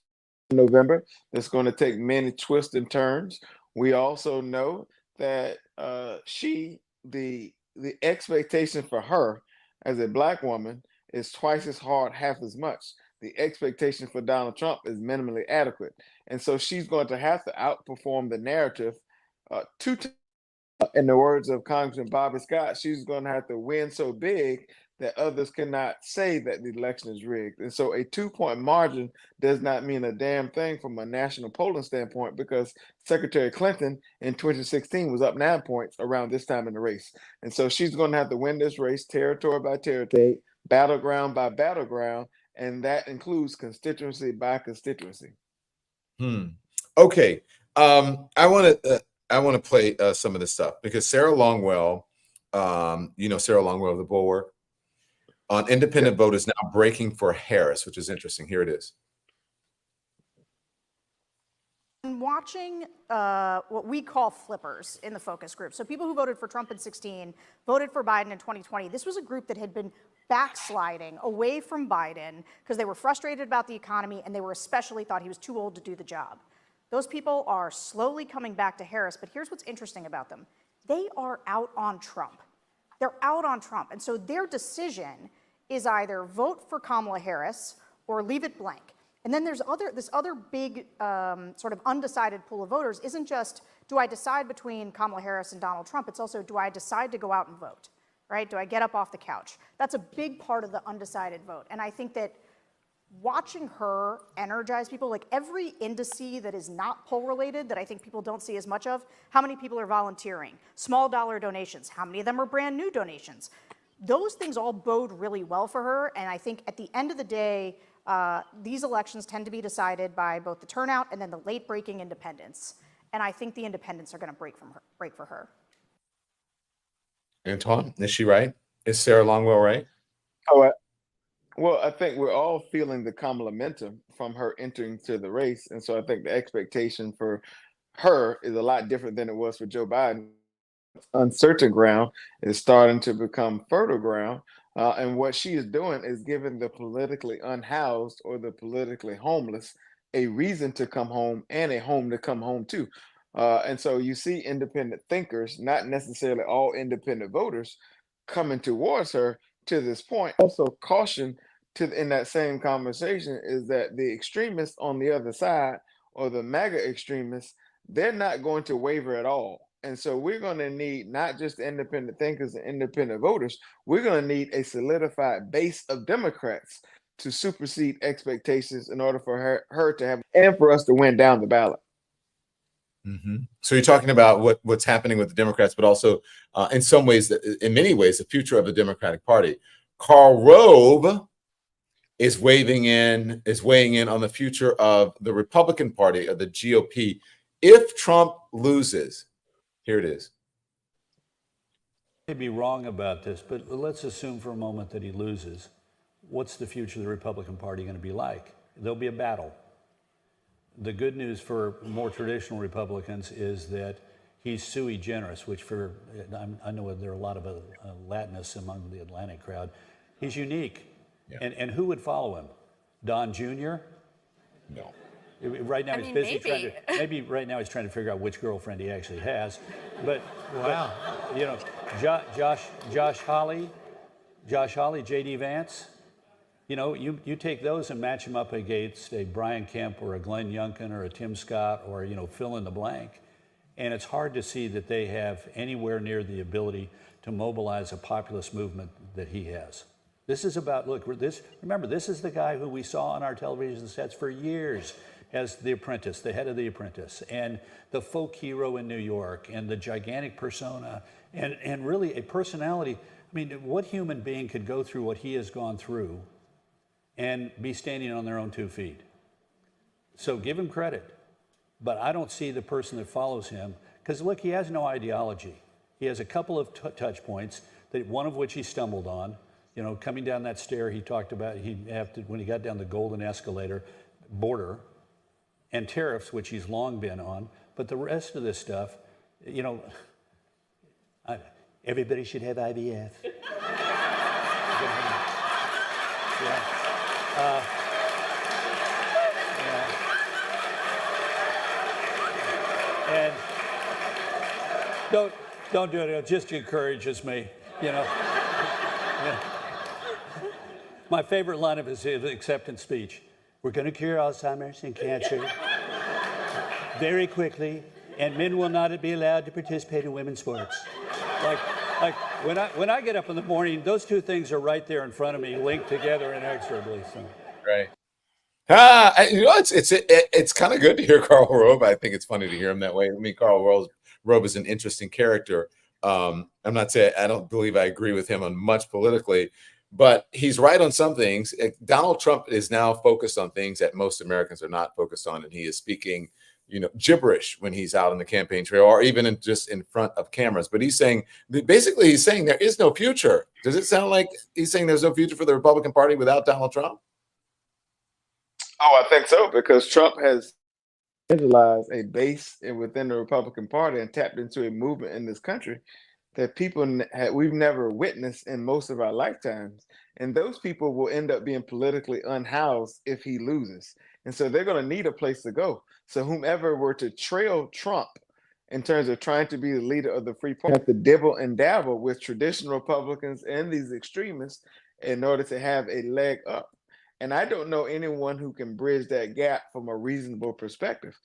in November. That's going to take many twists and turns. We also know that the expectation for her as a Black woman is twice as hard, half as much. The expectation for Donald Trump is minimally adequate. And so she's going to have to outperform the narrative in the words of Congressman Bobby Scott, she's going to have to win so big that others cannot say that the election is rigged. And so a 2-point margin does not mean a damn thing from a national polling standpoint, because Secretary Clinton in 2016 was up 9 points around this time in the race. And so she's going to have to win this race territory by territory, battleground by battleground, and that includes constituency by constituency. Okay. I want to play some of this stuff because Sarah Longwell, Sarah Longwell of the Bulwark, on independent vote is now breaking for Harris, which is interesting. Here it is. Watching what we call flippers in the focus group. So people who voted for Trump in 2016, voted for Biden in 2020. This was a group that had been backsliding away from Biden because they were frustrated about the economy and they were especially thought he was too old to do the job. Those people are slowly coming back to Harris, but here's what's interesting about them. They are out on Trump. They're out on Trump. And so their decision is either vote for Kamala Harris or leave it blank. And then there's this other big sort of undecided pool of voters isn't just, do I decide between Kamala Harris and Donald Trump? It's also, do I decide to go out and vote, right? Do I get up off the couch? That's a big part of the undecided vote. And I think that watching her energize people, like every indice that is not poll related that I think people don't see as much of, how many people are volunteering, small dollar donations, how many of them are brand new donations? Those things all bode really well for her. And I think at the end of the day, these elections tend to be decided by both the turnout and then the late breaking independents. And I think the independents are going to break for her. Antjuan, is she right? Is Sarah Longwell right? Oh, well, I think we're all feeling the Kamala momentum from her entering to the race. And so I think the expectation for her is a lot different than it was for Joe Biden. Uncertain ground is starting to become fertile ground. And what she is doing is giving the politically unhoused or the politically homeless a reason to come home and a home to come home to. And so you see independent thinkers, not necessarily all independent voters, coming towards her to this point. Also, caution in that same conversation is that the extremists on the other side, or the MAGA extremists, they're not going to waver at all. And so we're going to need not just independent thinkers and independent voters, we're going to need a solidified base of Democrats to supersede expectations in order for her to have, and for us to win down the ballot. So you're talking about what's happening with the Democrats, but also in some ways, in many ways, the future of the Democratic Party. Karl Rove is weighing in on the future of the Republican Party, of the GOP. If Trump loses, here it is. I may be wrong about this, but let's assume for a moment that he loses. What's the future of the Republican Party going to be like? There'll be a battle. The good news for more traditional Republicans is that he's sui generis, which I know there are a lot of Latinists among the Atlantic crowd. He's unique. Yeah. And who would follow him? Don Jr.? No. Right now he's busy maybe right now he's trying to figure out which girlfriend he actually has. But wow, but, you know, Josh Hawley, J.D. Vance. You know, you take those and match them up against a Brian Kemp or a Glenn Youngkin or a Tim Scott or, you know, fill in the blank. And it's hard to see that they have anywhere near the ability to mobilize a populist movement that he has. This is about, remember, this is the guy who we saw on our television sets for years as The Apprentice, the head of The Apprentice, and the folk hero in New York, and the gigantic persona, and really a personality. I mean, what human being could go through what he has gone through and be standing on their own 2 feet? So give him credit. But I don't see the person that follows him, because look, he has no ideology. He has a couple of touch points, one of which he stumbled on. You know, coming down that stair he talked about, when he got down the golden escalator, border, and tariffs, which he's long been on. But the rest of this stuff, you know, everybody should have IVF. And don't do it. It just encourages me, you know. Yeah. My favorite line of his acceptance speech: "We're going to cure Alzheimer's and cancer very quickly, and men will not be allowed to participate in women's sports." Like when I get up in the morning, those two things are right there in front of me, linked together inexorably. So. Right. You know, it's kind of good to hear Karl Rove. I think it's funny to hear him that way. I mean, Karl Rove is an interesting character. I'm not saying I don't believe I agree with him on much politically, but he's right on some things. Donald Trump is now focused on things that most Americans are not focused on, and he is speaking, you know, gibberish when he's out on the campaign trail or even just in front of cameras. But he's saying there is no future. Does it sound like he's saying there's no future for the Republican Party without Donald Trump? Oh, I think so, because Trump has visualized a base within the Republican Party and tapped into a movement in this country that we've never witnessed in most of our lifetimes. And those people will end up being politically unhoused if he loses. And so they're going to need a place to go. So whomever were to trail Trump in terms of trying to be the leader of the free party, have to dibble and dabble with traditional Republicans and these extremists in order to have a leg up. And I don't know anyone who can bridge that gap from a reasonable perspective.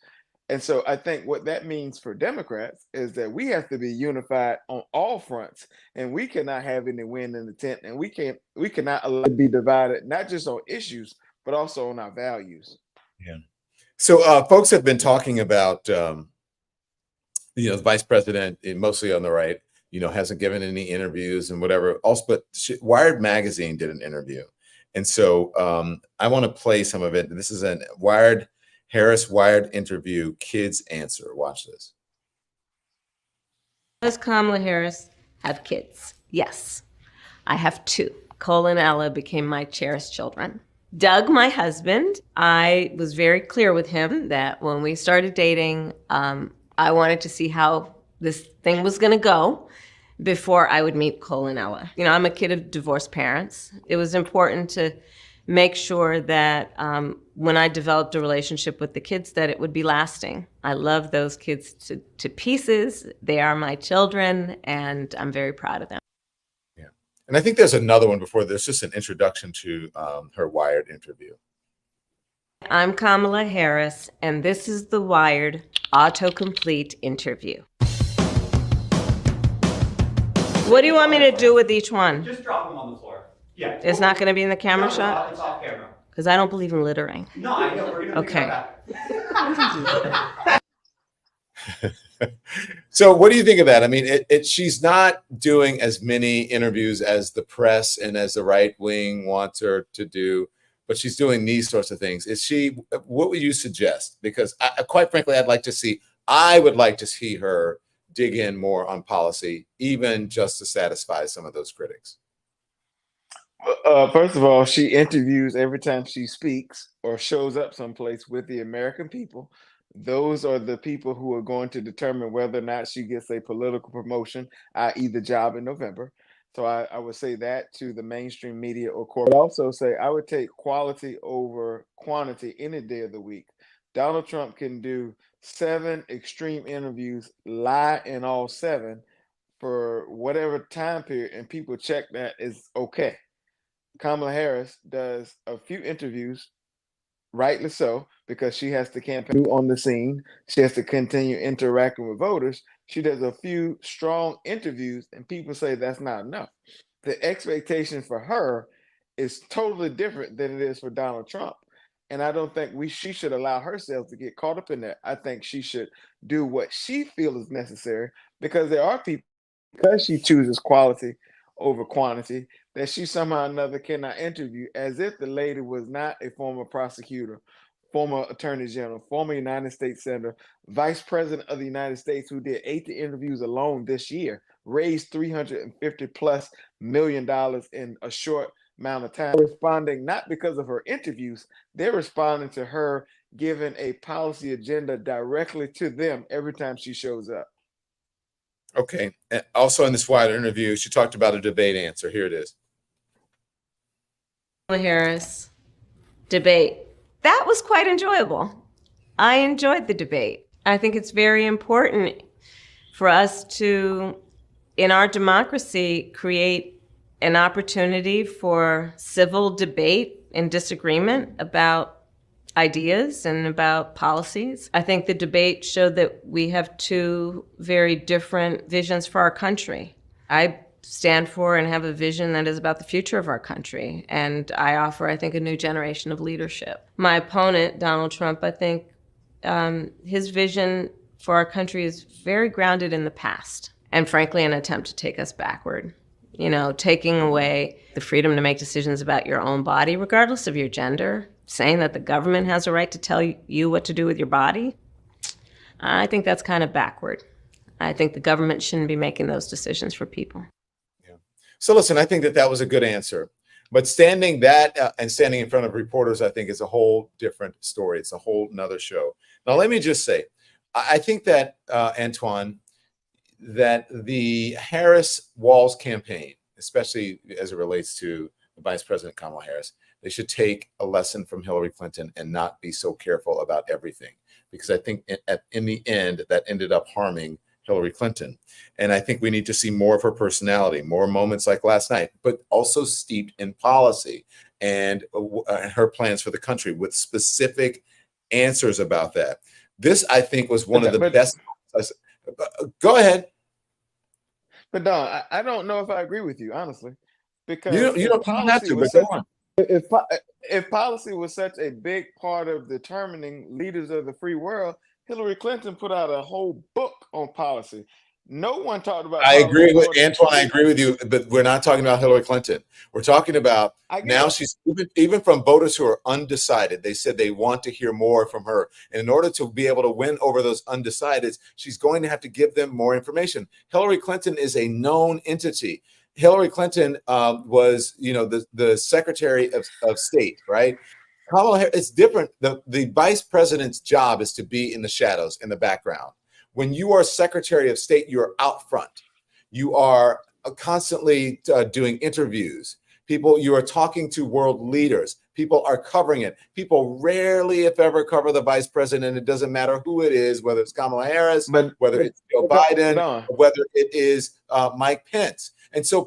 And so I think what that means for Democrats is that we have to be unified on all fronts, and we cannot have any wind in the tent, and we cannot allow to be divided, not just on issues, but also on our values. Yeah. So folks have been talking about, the vice president, mostly on the right, hasn't given any interviews and whatever else, but Wired magazine did an interview. And so I want to play some of it. This is a Harris Wired interview, Kids Answer. Watch this. Does Kamala Harris have kids? Yes. I have 2. Cole and Ella became my cherished children. Doug, my husband, I was very clear with him that when we started dating, I wanted to see how this thing was going to go before I would meet Cole and Ella. I'm a kid of divorced parents. It was important to make sure that when I developed a relationship with the kids, that it would be lasting. I love those kids to pieces. They are my children, and I'm very proud of them. Yeah. And I think there's another one before this, just an introduction to her Wired interview. I'm Kamala Harris, and this is the Wired autocomplete interview. What do you want me to do with each one? Just drop them on the floor. Yeah. It's not going to be in the camera No, shot? It's off camera. Because I don't believe in littering. No, I know. We're going to Okay. So what do you think of that? I mean, she's not doing as many interviews as the press and as the right wing wants her to do, but she's doing these sorts of things. What would you suggest? Because quite frankly, I would like to see her dig in more on policy, even just to satisfy some of those critics. First of all, she interviews every time she speaks or shows up someplace with the American people. Those are the people who are going to determine whether or not she gets a political promotion, i.e. the job in November. So I would say that to the mainstream media or corporate. I would also say I would take quality over quantity any day of the week. Donald Trump can do 7 extreme interviews, lie in all 7 for whatever time period, and people check that is okay. Kamala Harris does a few interviews, rightly so, because she has to campaign on the scene. She has to continue interacting with voters. She does a few strong interviews, and people say that's not enough. The expectation for her is totally different than it is for Donald Trump. And I don't think she should allow herself to get caught up in that. I think she should do what she feels is necessary, because there are people, because she chooses quality over quantity, that she somehow or another cannot interview, as if the lady was not a former prosecutor, former attorney general, former United States senator, vice president of the United States, who did 80 interviews alone this year, raised $350+ million in a short amount of time, responding not because of her interviews, they're responding to her giving a policy agenda directly to them every time she shows up. Okay. Also in this Wired interview, she talked about a debate answer. Here it is. Harris, debate. That was quite enjoyable. I enjoyed the debate. I think it's very important for us to, in our democracy, create an opportunity for civil debate and disagreement about ideas and about policies. I think the debate showed that we have 2 very different visions for our country. I stand for and have a vision that is about the future of our country, and I offer, I think, a new generation of leadership. My opponent, Donald Trump, I think his vision for our country is very grounded in the past, and frankly, an attempt to take us backward. Taking away the freedom to make decisions about your own body, regardless of your gender, saying that the government has a right to tell you what to do with your body. I think that's kind of backward. I think the government shouldn't be making those decisions for people. Yeah. So listen, I think that was a good answer. But standing in front of reporters, I think, is a whole different story. It's a whole nother show. Now, let me just say, I think that, Antjuan, that the Harris-Walz campaign, especially as it relates to the Vice President Kamala Harris, they should take a lesson from Hillary Clinton and not be so careful about everything. because I think in the end that ended up harming Hillary Clinton. And I think we need to see more of her personality, more moments like last night, but also steeped in policy and her plans for the country with specific answers about that. This, I think, was one of the best. Go ahead. But Don, I don't know if I agree with you, honestly, because You don't have to, but go on. If policy was such a big part of determining leaders of the free world, Hillary Clinton put out a whole book on policy. No one talked about. I agree with Antjuan. I agree with you, but we're not talking about Hillary Clinton. We're talking about now she's even from voters who are undecided. They said they want to hear more from her. And in order to be able to win over those undecideds, she's going to have to give them more information. Hillary Clinton is a known entity. Hillary Clinton was, the Secretary of State, right? Kamala Harris, it's different. The vice president's job is to be in the shadows, in the background. When you are Secretary of State, you're out front. You are constantly doing interviews. You are talking to world leaders. People are covering it. People rarely, if ever, cover the vice president. It doesn't matter who it is, whether it's Kamala Harris, whether it's Joe Biden, whether it is Mike Pence. And so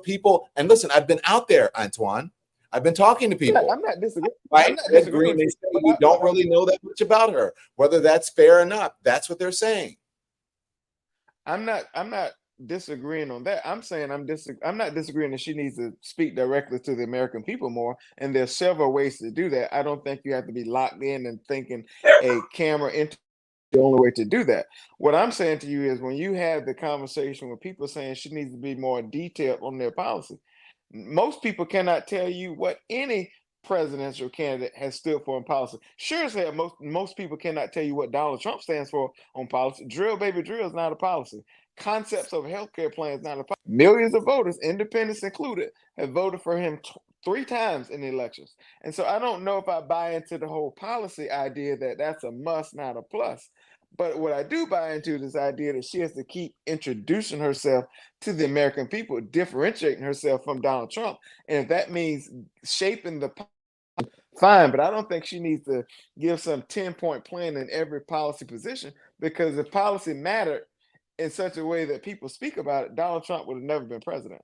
and listen, I've been out there, Antjuan. I've been talking to people. I'm not disagreeing. Right? They say we don't really know that much about her. Whether that's fair or not, that's what they're saying. I'm not disagreeing on that. I'm saying I'm not disagreeing that she needs to speak directly to the American people more. And there's several ways to do that. I don't think you have to be locked in and thinking a camera into the only way to do that. What I'm saying to you is when you have the conversation with people saying she needs to be more detailed on their policy, most people cannot tell you what any presidential candidate has stood for in policy. Sure as hell, most people cannot tell you what Donald Trump stands for on policy. Drill, baby, drill is not a policy. Concepts of healthcare plans not a policy. Millions of voters, independents included, have voted for him 3 times in the elections. And so I don't know if I buy into the whole policy idea that that's a must, not a plus. But what I do buy into is this idea that she has to keep introducing herself to the American people, differentiating herself from Donald Trump. And if that means shaping the fine, but I don't think she needs to give some 10-point plan in every policy position, because if policy mattered in such a way that people speak about it, Donald Trump would have never been president.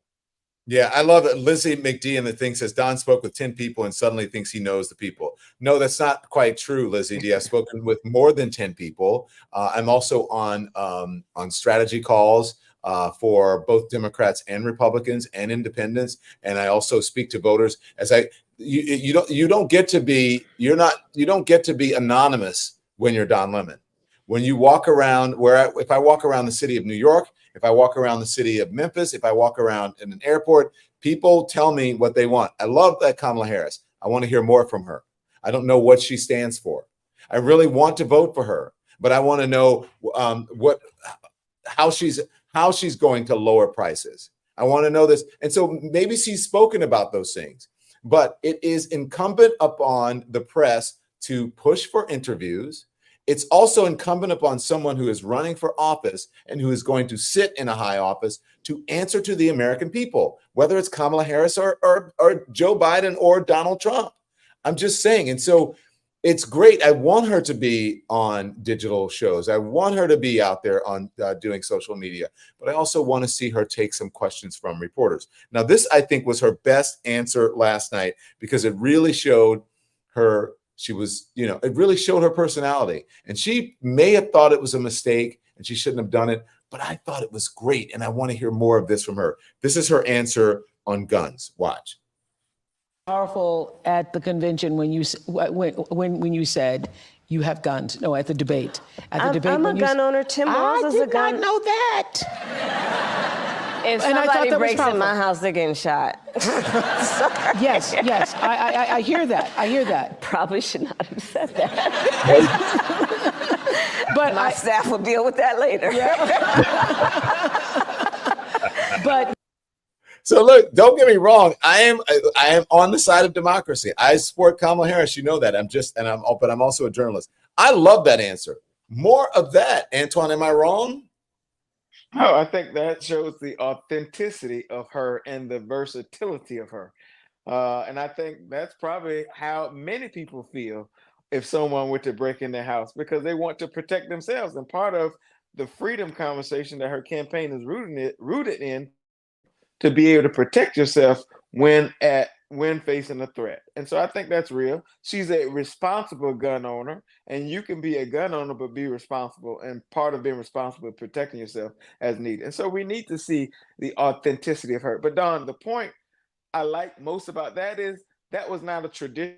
Yeah, I love it. Lizzie McD in the thing says Don spoke with 10 people and suddenly thinks he knows the people. No, that's not quite true, Lizzie D. I've spoken with more than 10 people. I'm also on strategy calls for both Democrats and Republicans and independents, and I also speak to voters you don't get to be anonymous when you're Don Lemon. When you walk around if I walk around the city of New York, if I walk around the city of Memphis, if I walk around in an airport, people tell me what they want. I love that Kamala Harris. I want to hear more from her. I don't know what she stands for. I really want to vote for her, but I want to know how she's going to lower prices. I want to know this. And so maybe she's spoken about those things, but it is incumbent upon the press to push for interviews. It's also incumbent upon someone who is running for office and who is going to sit in a high office to answer to the American people, whether it's Kamala Harris or Joe Biden or Donald Trump. I'm just saying. And so it's great. I want her to be on digital shows. I want her to be out there on doing social media, but I also want to see her take some questions from reporters. Now, this, I think, was her best answer last night because it really showed her. It really showed her personality, and she may have thought it was a mistake and she shouldn't have done it, but I thought it was great. And I want to hear more of this from her. This is her answer on guns. Watch. Powerful at the convention when you said you have guns. No, at the debate. I'm a gun owner. Tim Walz is a gun. I did not know that. If somebody breaks in my house, they're getting shot. Yes. I hear that. I hear that. Probably should not have said that. But my staff will deal with that later. Yeah. But so look, don't get me wrong. I am on the side of democracy. I support Kamala Harris. You know that. But I'm also a journalist. I love that answer. More of that. Antjuan, am I wrong? No, I think that shows the authenticity of her and the versatility of her. And I think that's probably how many people feel if someone were to break in their house because they want to protect themselves. And part of the freedom conversation that her campaign is rooted in to be able to protect yourself when facing a threat. And so I think that's real. She's a responsible gun owner, and you can be a gun owner but be responsible. And part of being responsible is protecting yourself as needed. And so we need to see the authenticity of her. But Don, the point I like most about that is that was not a tradition.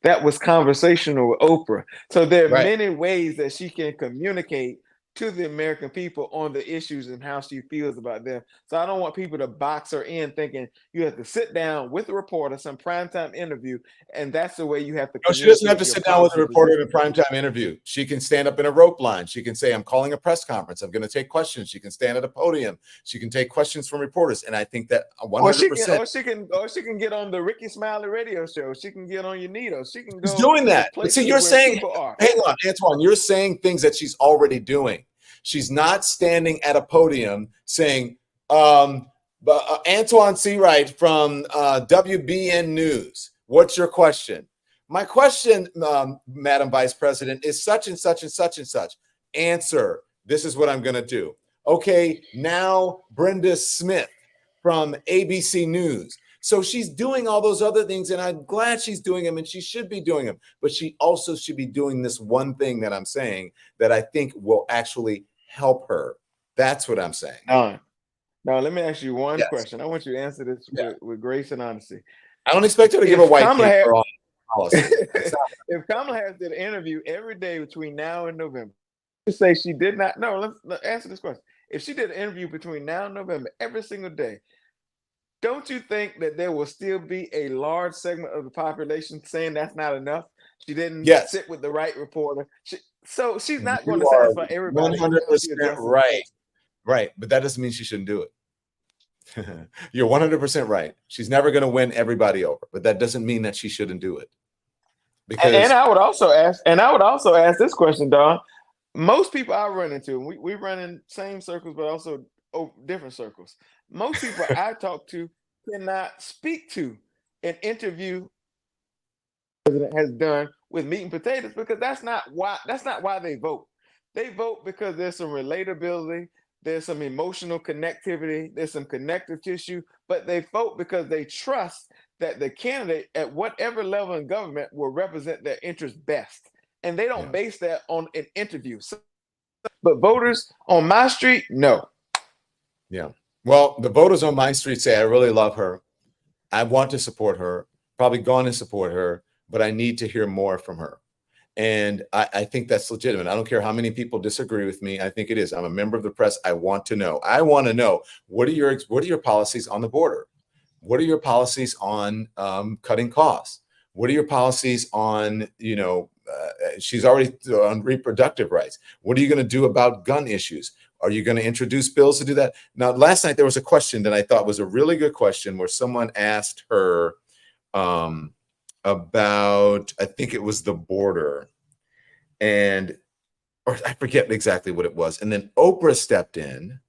That was conversational with Oprah. So there are many ways that she can communicate to the American people on the issues and how she feels about them. So I don't want people to box her in thinking you have to sit down with a reporter, some primetime interview, and that's the way you have to. No, she doesn't have to sit down with a reporter in a primetime interview. She can stand up in a rope line. She can say, I'm calling a press conference. I'm going to take questions. She can stand at a podium. She can take questions from reporters. And I think that 100%. Or she can get on the Ricky Smiley radio show. She can get on Unito. She can go. She's doing that. But see, you're saying, hang on, Antjuan, you're saying things that she's already doing. She's not standing at a podium saying, Antjuan Seawright from WBN News, what's your question? My question, Madam Vice President, is such and such and such and such. Answer, this is what I'm going to do. Okay, now Brenda Smith from ABC News. So she's doing all those other things, and I'm glad she's doing them, and she should be doing them. But she also should be doing this one thing that I'm saying that I think will actually help her. That's what I'm saying. Now, let me ask you one question. I want you to answer this with grace and honesty. I don't expect her to give a white paper on policy. If Kamala Harris did an interview every day between now and November, to say she did not. No, let's answer this question. If she did an interview between now and November every single day, don't you think that there will still be a large segment of the population saying that's not enough? She didn't sit with the right reporter. So she's not going to satisfy everybody. 100% right. Right. But that doesn't mean she shouldn't do it. You're 100% right. She's never going to win everybody over, but that doesn't mean that she shouldn't do it. Because and I would also ask this question, Don. Most people I run into, and we run in same circles, but also different circles. Most people I talk to cannot speak to an interview the president has done with meat and potatoes because that's not why they vote. They vote because there's some relatability, there's some emotional connectivity, there's some connective tissue, but they vote because they trust that the candidate at whatever level in government will represent their interests best. And they don't base that on an interview. But voters on my street, no. Yeah. Well, the voters on my street say, I really love her. I want to support her, probably going to support her, but I need to hear more from her. And I think that's legitimate. I don't care how many people disagree with me. I think it is. I'm a member of the press. I want to know. I want to know, what are your policies on the border? What are your policies on cutting costs? What are your policies on, she's already on reproductive rights. What are you going to do about gun issues? Are you going to introduce bills to do that? Now, last night there was a question that I thought was a really good question where someone asked her about, I think it was the border, or I forget exactly what it was. And then Oprah stepped in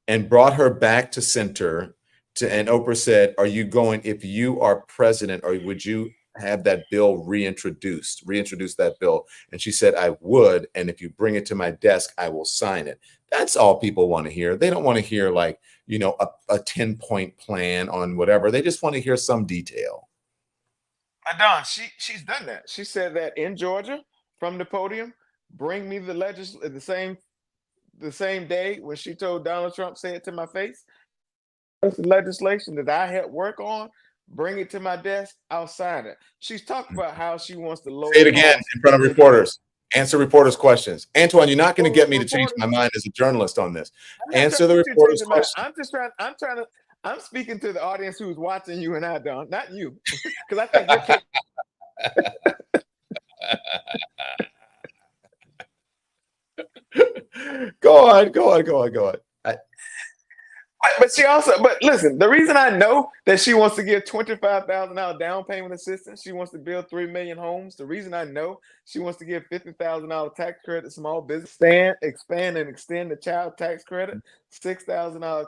and brought her back to center. And Oprah said, are you going, if you are president, or would you have that bill reintroduce that bill? And she said, I would. And if you bring it to my desk, I will sign it. That's all people want to hear. They don't want to hear a 10-point plan on whatever. They just want to hear some detail. Don, she's done that. She said that in Georgia from the podium, bring me the same day when she told Donald Trump, say it to my face. Legislation that I helped work on, bring it to my desk, I'll sign it. She's talking about how she wants to lower. Say it again in front of reporters. Answer reporters' questions. Antjuan, you're not going to get me to change my mind as a journalist on this. Answer the reporters' questions. I'm speaking to the audience who's watching you and I, Don, not you. Because I think Go on. But listen, the reason I know that she wants to give $25,000 down payment assistance, she wants to build 3 million homes. The reason I know she wants to give $50,000 tax credit to small business, expand and extend the child tax credit, $6,000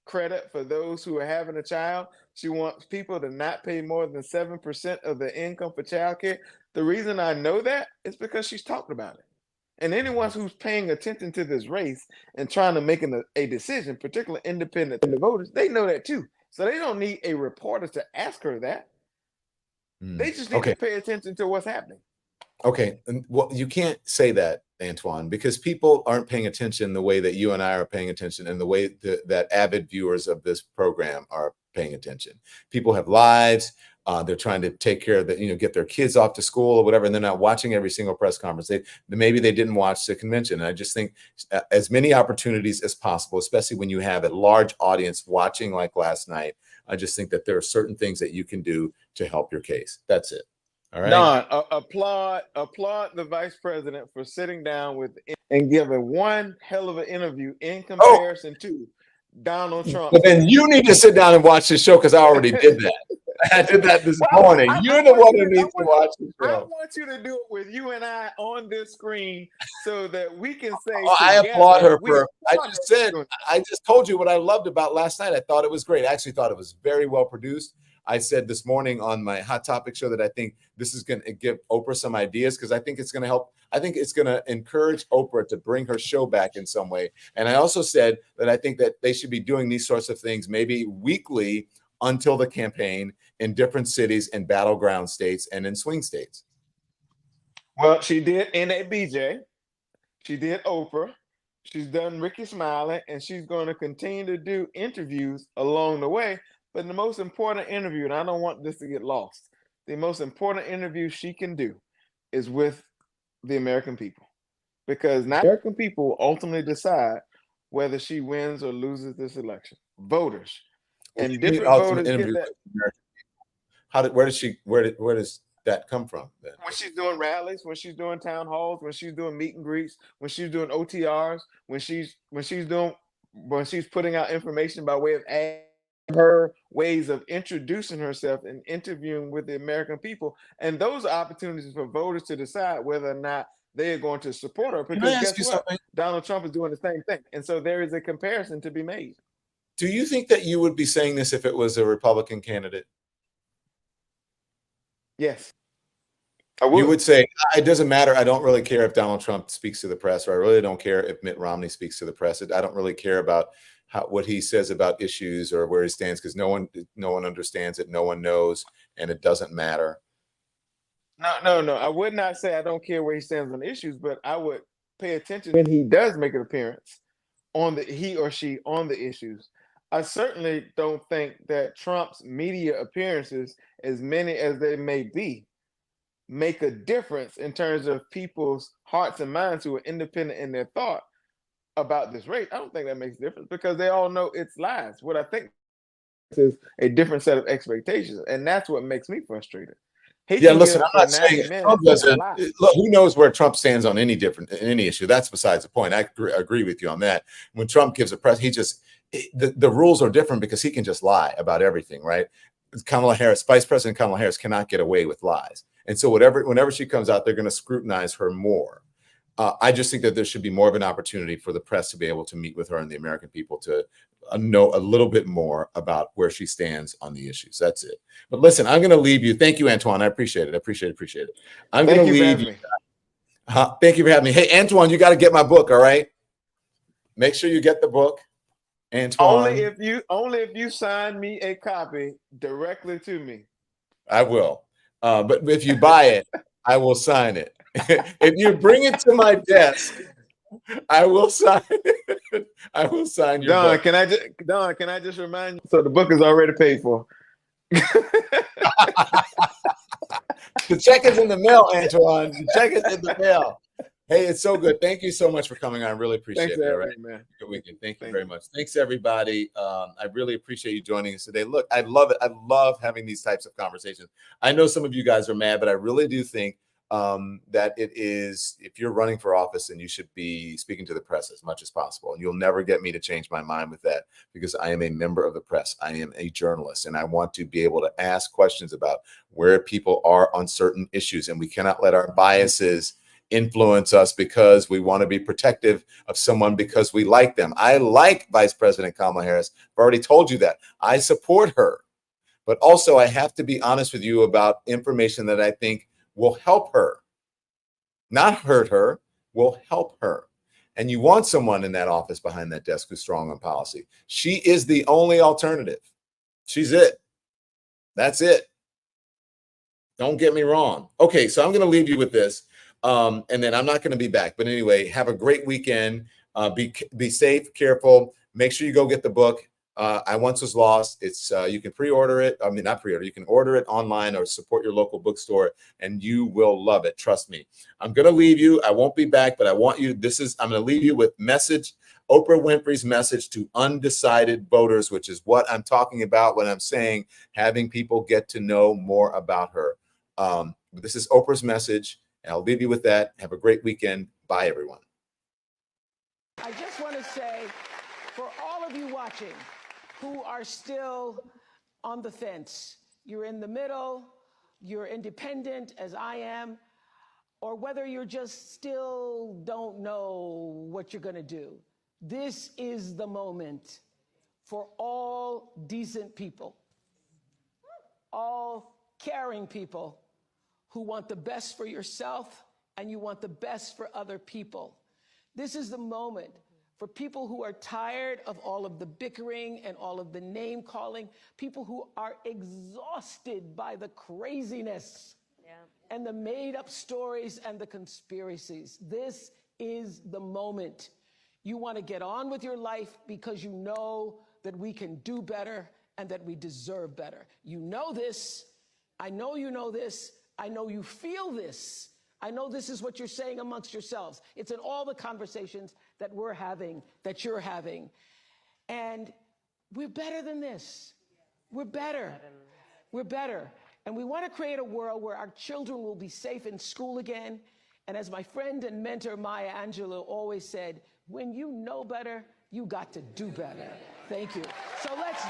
credit for those who are having a child. She wants people to not pay more than 7% of their income for child care. The reason I know that is because she's talked about it. And anyone who's paying attention to this race and trying to make a decision, particularly independent voters, they know that too. So they don't need a reporter to ask her that. They just need to pay attention to what's happening. Okay. Well, you can't say that, Antjuan, because people aren't paying attention the way that you and I are paying attention and the way that avid viewers of this program are paying attention. People have lives. They're trying to take care of get their kids off to school or whatever, and they're not watching every single press conference. Maybe they didn't watch the convention. And I just think as many opportunities as possible, especially when you have a large audience watching like last night, I just think that there are certain things that you can do to help your case. That's it. All right. Don, applaud the vice president for sitting down with and giving one hell of an interview in comparison to Donald Trump. But then you need to sit down and watch the show because I already did that. I did that this morning. You're the one who needs to watch the show. I want you to do it with you and I on this screen so that we can say. I applaud her for. I just told you what I loved about last night. I thought it was great. I actually thought it was very well produced. I said this morning on my Hot Topic show that I think this is going to give Oprah some ideas because I think it's going to help. I think it's going to encourage Oprah to bring her show back in some way. And I also said that I think that they should be doing these sorts of things maybe weekly until the campaign in different cities and battleground states and in swing states. Well, she did NABJ. She did Oprah. She's done Ricky Smiley, and she's going to continue to do interviews along the way. But the most important interview, and I don't want this to get lost, the most important interview she can do is with the American people. Because now American people will ultimately decide whether she wins or loses this election. Voters. And different voters get that. Where does that come from then? When she's doing rallies, when she's doing town halls, when she's doing meet and greets, when she's doing OTRs, when she's putting out information by way of her ways of introducing herself and interviewing with the American people. And those are opportunities for voters to decide whether or not they are going to support her. Because guess what? Donald Trump is doing the same thing. And so there is a comparison to be made. Do you think that you would be saying this if it was a Republican candidate? Yes. You would say, it doesn't matter. I don't really care if Donald Trump speaks to the press, or I really don't care if Mitt Romney speaks to the press. I don't really care about what he says about issues or where he stands because no one understands it. No one knows, and it doesn't matter. No. I would not say I don't care where he stands on issues, but I would pay attention when he does make an appearance he or she on the issues. I certainly don't think that Trump's media appearances, as many as they may be, make a difference in terms of people's hearts and minds who are independent in their thought about this race. I don't think that makes a difference because they all know it's lies. What I think is a different set of expectations, and that's what makes me frustrated. Listen, I'm not saying Trump doesn't. Look, who knows where Trump stands on any issue? That's besides the point. I agree with you on that. When Trump gives a press, the rules are different because he can just lie about everything, right? Vice President Kamala Harris cannot get away with lies. And so whenever she comes out, they're going to scrutinize her more. I just think that there should be more of an opportunity for the press to be able to meet with her and the American people to know a little bit more about where she stands on the issues. That's it. But listen, I'm going to leave you. Thank you, Antjuan. I appreciate it. I'm going to leave you. Thank you for having me. Hey, Antjuan, you got to get my book. All right. Make sure you get the book, Antjuan. Only if you sign me a copy directly to me. I will. But if you buy it, I will sign it. If you bring it to my desk, I will sign it. I will sign your book. Can I just remind you? So the book is already paid for. The check is in the mail, Antjuan. The check is in the mail. Hey, it's so good. Thank you so much for coming on. I really appreciate it. All right, man. Good weekend. Thank you very much. Thanks, everybody. I really appreciate you joining us today. Look, I love it. I love having these types of conversations. I know some of you guys are mad, but I really do think that it is, if you're running for office, and you should be speaking to the press as much as possible. And you'll never get me to change my mind with that because I am a member of the press. I am a journalist, and I want to be able to ask questions about where people are on certain issues. And we cannot let our biases influence us because we want to be protective of someone because we like them. I like Vice President Kamala Harris. I've already told you that. I support her. But also I have to be honest with you about information that I think will help her. Not hurt her, will help her. And you want someone in that office behind that desk who's strong on policy. She is the only alternative. She's it. That's it. Don't get me wrong. Okay, so I'm going to leave you with this, and then I'm not going to be back. But anyway, have a great weekend. Be safe, careful. Make sure you go get the book. I Once Was Lost. It's you can pre-order it. I mean, not pre-order. You can order it online or support your local bookstore, and you will love it. Trust me. I'm going to leave you. I won't be back, but I want you. I'm going to leave you with Oprah Winfrey's message to undecided voters, which is what I'm talking about when I'm saying having people get to know more about her. This is Oprah's message, and I'll leave you with that. Have a great weekend. Bye, everyone. I just want to say, for all of you watching who are still on the fence, you're in the middle, you're independent as I am, or whether you're just still don't know what you're going to do, this is the moment for all decent people, all caring people who want the best for yourself and you want the best for other people. This is the moment for people who are tired of all of the bickering and all of the name calling, people who are exhausted by the craziness and the made up stories and the conspiracies. This is the moment. You want to get on with your life because you know that we can do better and that we deserve better. You know this. I know you know this. I know you feel this. I know this is what you're saying amongst yourselves. It's in all the conversations that we're having, that you're having. And we're better than this. We're better. We're better. And we want to create a world where our children will be safe in school again. And as my friend and mentor Maya Angelou always said, when you know better, you got to do better. Thank you. So let's